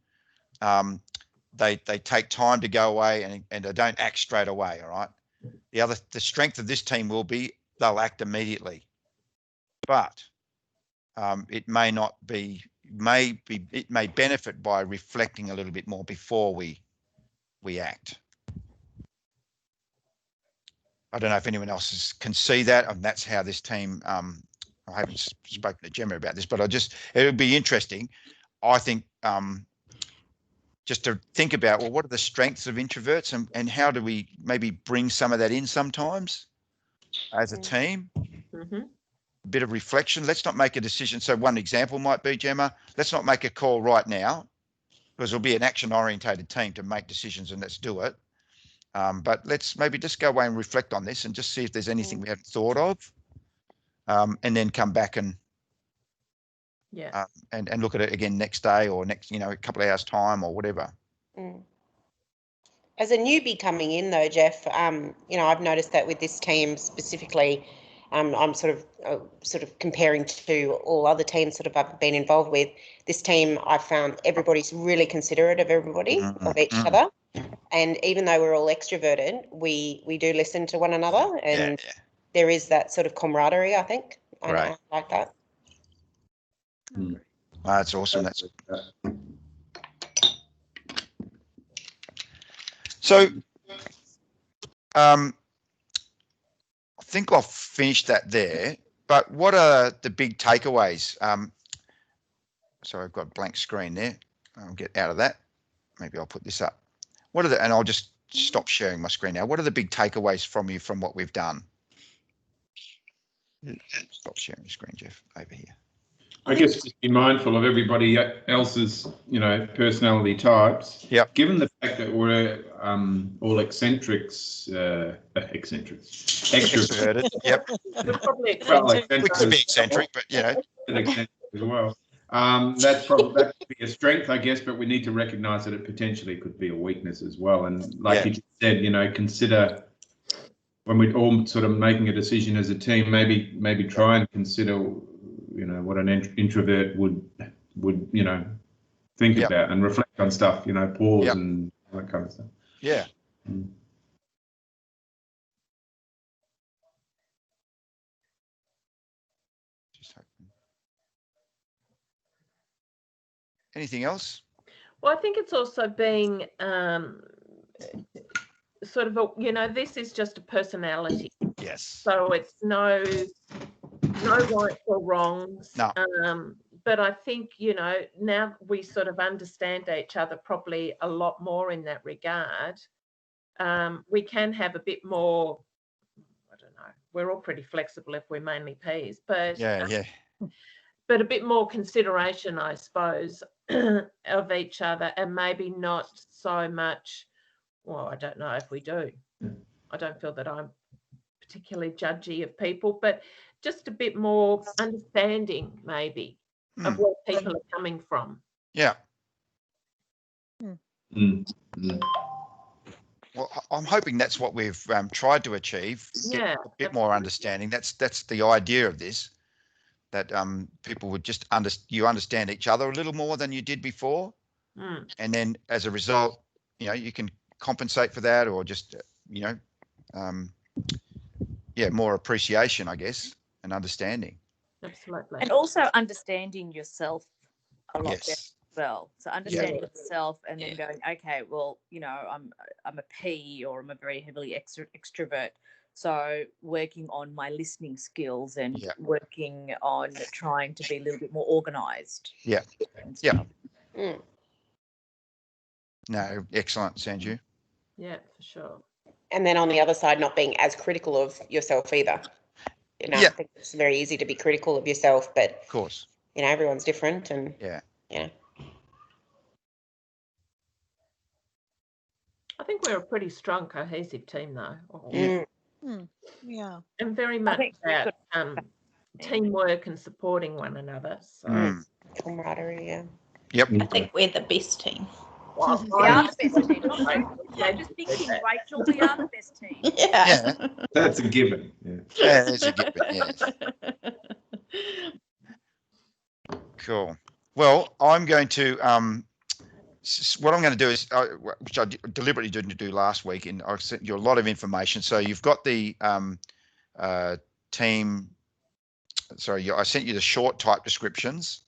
[SPEAKER 1] they take time to go away and they don't act straight away, all right? The strength of this team will be they'll act immediately. But it may not be, it may benefit by reflecting a little bit more before we act. I don't know if anyone else can see that, and that's how this team, I haven't spoken to Gemma about this, but it would be interesting, I think, just to think about, well, what are the strengths of introverts and how do we maybe bring some of that in sometimes as a team? A bit of reflection. Let's not make a decision. So one example might be, Gemma, let's not make a call right now, because it'll be an action-orientated team to make decisions, and let's do it. But let's maybe just go away and reflect on this and just see if there's anything we haven't thought of, and then come back and and look at it again next day or next, a couple of hours time or whatever.
[SPEAKER 6] As a newbie coming in though, Jeff, I've noticed that with this team specifically, I'm sort of comparing to all other teams that I've been involved with. This team, I found everybody's really considerate of everybody, of each other. And even though we're all extroverted, we do listen to one another, and there is that sort of camaraderie, I think. I like that.
[SPEAKER 1] That's awesome. That's so. I think I'll finish that there. But what are the big takeaways? Sorry, I've got a blank screen there. I'll get out of that. Maybe I'll put this up. And I'll just stop sharing my screen now. What are the big takeaways from you from what we've done? Stop sharing your screen, Jeff, over here.
[SPEAKER 5] I guess just be mindful of everybody else's, personality types.
[SPEAKER 1] Yep.
[SPEAKER 5] Given the fact that we're all extroverted.
[SPEAKER 1] Yep. We could be eccentric, but
[SPEAKER 5] eccentric as well. That could be a strength, I guess, but we need to recognise that it potentially could be a weakness as well. And like you said, consider when we're all sort of making a decision as a team, maybe try and consider, what an introvert would think about and reflect on stuff, you know, pause and that kind of stuff.
[SPEAKER 1] Yeah. Anything else?
[SPEAKER 4] Well, I think it's also being sort of, you know, this is just a personality.
[SPEAKER 1] Yes.
[SPEAKER 4] So it's no rights or wrongs.
[SPEAKER 1] No.
[SPEAKER 4] But I think, you know, now we sort of understand each other probably a lot more in that regard. We can have a bit more, I don't know, we're all pretty flexible if we're mainly P's, but but a bit more consideration, I suppose, of each other, and maybe not so much, well, I don't know if we do. I don't feel that I'm particularly judgy of people, but just a bit more understanding maybe of where people are coming from.
[SPEAKER 1] Yeah. Well, I'm hoping that's what we've tried to achieve.
[SPEAKER 4] Yeah,
[SPEAKER 1] a bit more understanding. That's the idea of this. That people would just understand each other a little more than you did before, and then as a result, you know, you can compensate for that, or just you know, more appreciation, I guess, and understanding.
[SPEAKER 4] Absolutely.
[SPEAKER 12] And also understanding yourself a lot better as well. So understanding yourself and then going, okay, well, you know, I'm a P, or I'm a very heavily extrovert. So working on my listening skills and working on trying to be a little bit more organised.
[SPEAKER 1] Yeah. No, excellent, Sanju.
[SPEAKER 4] Yeah, for sure.
[SPEAKER 6] And then on the other side, not being as critical of yourself either. You know, I think it's very easy to be critical of yourself, but
[SPEAKER 1] of course,
[SPEAKER 6] you know, everyone's different, and
[SPEAKER 4] I think we're a pretty strong, cohesive team, though.
[SPEAKER 3] Yeah.
[SPEAKER 4] And very much about teamwork and supporting one another. So
[SPEAKER 6] camaraderie,
[SPEAKER 1] Yep.
[SPEAKER 9] I think we're the best team.
[SPEAKER 12] Well, we are the best team. I'm just thinking, Rachel, we are the best team.
[SPEAKER 5] Yeah. That's a given.
[SPEAKER 1] Yeah, that's a given, yes. Cool. Well, I'm going to what I'm going to do is, which I deliberately didn't do last week, and I sent you a lot of information. So you've got the team. Sorry, I sent you the short type descriptions.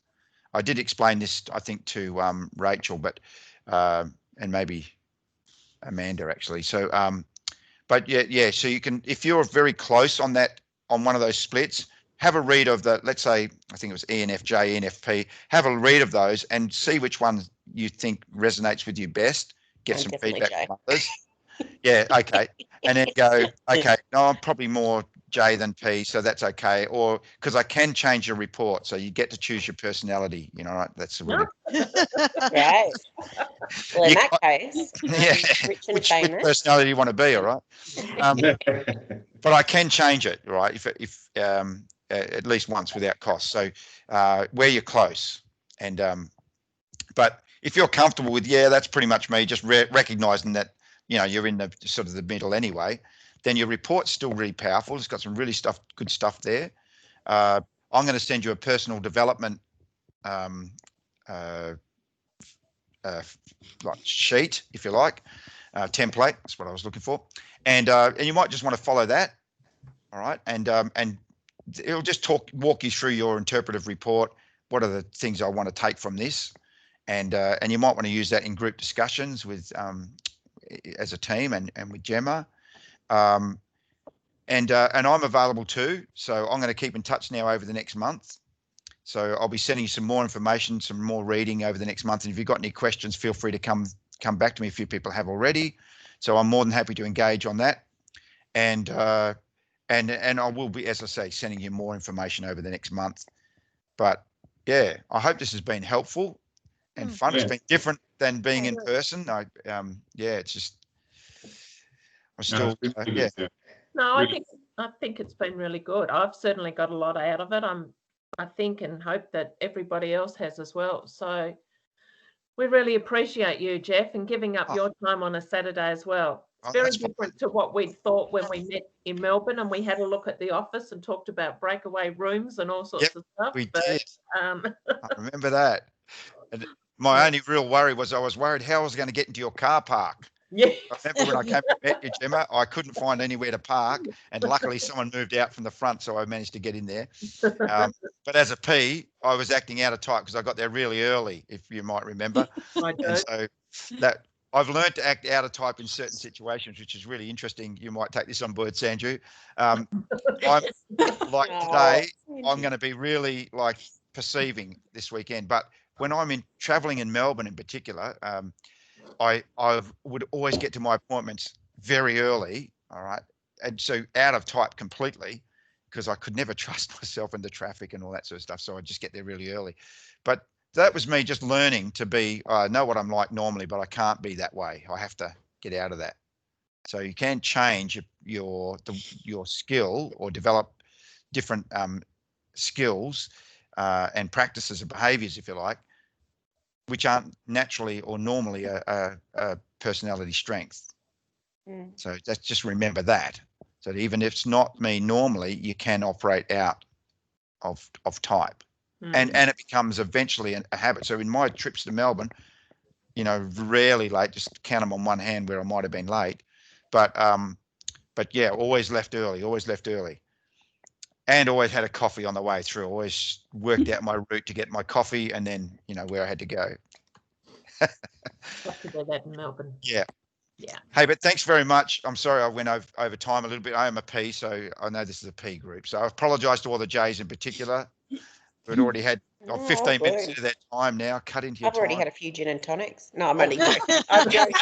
[SPEAKER 1] I did explain this, I think, to Rachel, but and maybe Amanda actually. So, but so you can, if you're very close on that, on one of those splits, have a read of the, let's say, I think it was ENFJ, ENFP, have a read of those and see which one you think resonates with you best. Get some feedback from others. Yeah, okay. And then go, okay, no, I'm probably more J than P, so that's okay. Or because I can change your report, so you get to choose your personality, you know, right? That's a really
[SPEAKER 6] right. Well, in that case, rich and
[SPEAKER 1] which
[SPEAKER 6] famous.
[SPEAKER 1] personality you want to be, all right? But I can change it, right? If at least once without cost. So where you're close, and but if you're comfortable with, that's pretty much me, just recognizing that, you know, you're in the sort of the middle anyway, then your report's still really powerful. It's got some really good stuff there. I'm going to send you a personal development like sheet, if you like, template. That's what I was looking for, and you might just want to follow that. All right, and it'll just walk you through your interpretive report. What are the things I want to take from this, and you might want to use that in group discussions with as a team and with Gemma. And I'm available too, so I'm going to keep in touch now over the next month. So I'll be sending you some more information, some more reading over the next month. And if you've got any questions, feel free to come back to me. A few people have already, so I'm more than happy to engage on that. And I will be, as I say, sending you more information over the next month. But yeah, I hope this has been helpful and fun. It's been different than being in person. It's just I'm still
[SPEAKER 4] No, I think it's been really good. I've certainly got a lot out of it. I think and hope that everybody else has as well. So we really appreciate you, Jeff, and giving up your time on a Saturday as well. It's very different to what we thought when we met in Melbourne and we had a look at the office and talked about breakaway rooms and all sorts of stuff.
[SPEAKER 1] We did. I remember that. And My only real worry was I was worried how I was going to get into your car park.
[SPEAKER 4] Yeah.
[SPEAKER 1] I remember when I came to met you, Gemma, I couldn't find anywhere to park, and luckily someone moved out from the front, so I managed to get in there. But as a P, I was acting out of type because I got there really early, if you might remember. And so that I've learned to act out of type in certain situations, which is really interesting. You might take this on board, Sandhu. I'm like today, I'm going to be really like perceiving this weekend. But when I'm traveling in Melbourne in particular, I would always get to my appointments very early. All right. And so out of type completely, because I could never trust myself in the traffic and all that sort of stuff. So I just get there really early. But that was me just learning to be, I know what I'm like normally, but I can't be that way. I have to get out of that. So you can change your skill or develop different skills and practices and behaviors, if you like, which aren't naturally or normally a personality strength. So just remember that. So even if it's not me normally, you can operate out of type. And it becomes eventually a habit. So in my trips to Melbourne, rarely late, just count them on one hand where I might have been late. But yeah, always left early. And always had a coffee on the way through. Always worked out my route to get my coffee and then, where I had to go.
[SPEAKER 4] Got to do that in Melbourne.
[SPEAKER 1] Yeah.
[SPEAKER 4] Yeah.
[SPEAKER 1] Hey, but thanks very much. I'm sorry I went over time a little bit. I am a P, so I know this is a P group. So I apologise to all the J's in particular. We'd already had 15 minutes into that time now. Cut into your time.
[SPEAKER 6] I've already had a few gin and tonics. No, I'm only joking. I'm joking.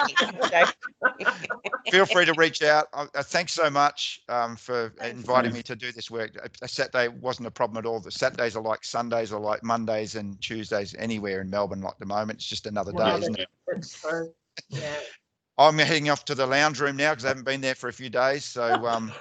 [SPEAKER 1] Feel free to reach out. Thanks so much for inviting me to do this work. A Saturday wasn't a problem at all. The Saturdays are like Sundays or like Mondays and Tuesdays anywhere in Melbourne at the moment. It's just another day, isn't it?
[SPEAKER 4] That's true. Yeah.
[SPEAKER 1] I'm heading off to the lounge room now because I haven't been there for a few days. So,
[SPEAKER 4] well,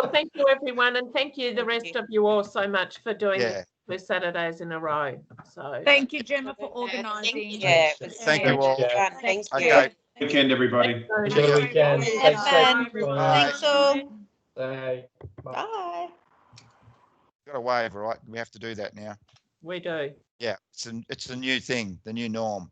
[SPEAKER 4] thank you, everyone. And thank you, the rest of you all, so much for doing the Saturdays in a row. So
[SPEAKER 12] thank you, Gemma, for organising.
[SPEAKER 1] Yeah, thank you all.
[SPEAKER 6] Thank you.
[SPEAKER 1] Okay.
[SPEAKER 5] Weekend, everybody.
[SPEAKER 2] Enjoy the weekend.
[SPEAKER 9] Thanks all.
[SPEAKER 2] Bye.
[SPEAKER 6] Bye.
[SPEAKER 1] Got a wave, right? We have to do that now.
[SPEAKER 4] We do.
[SPEAKER 1] Yeah, it's a new thing, the new norm.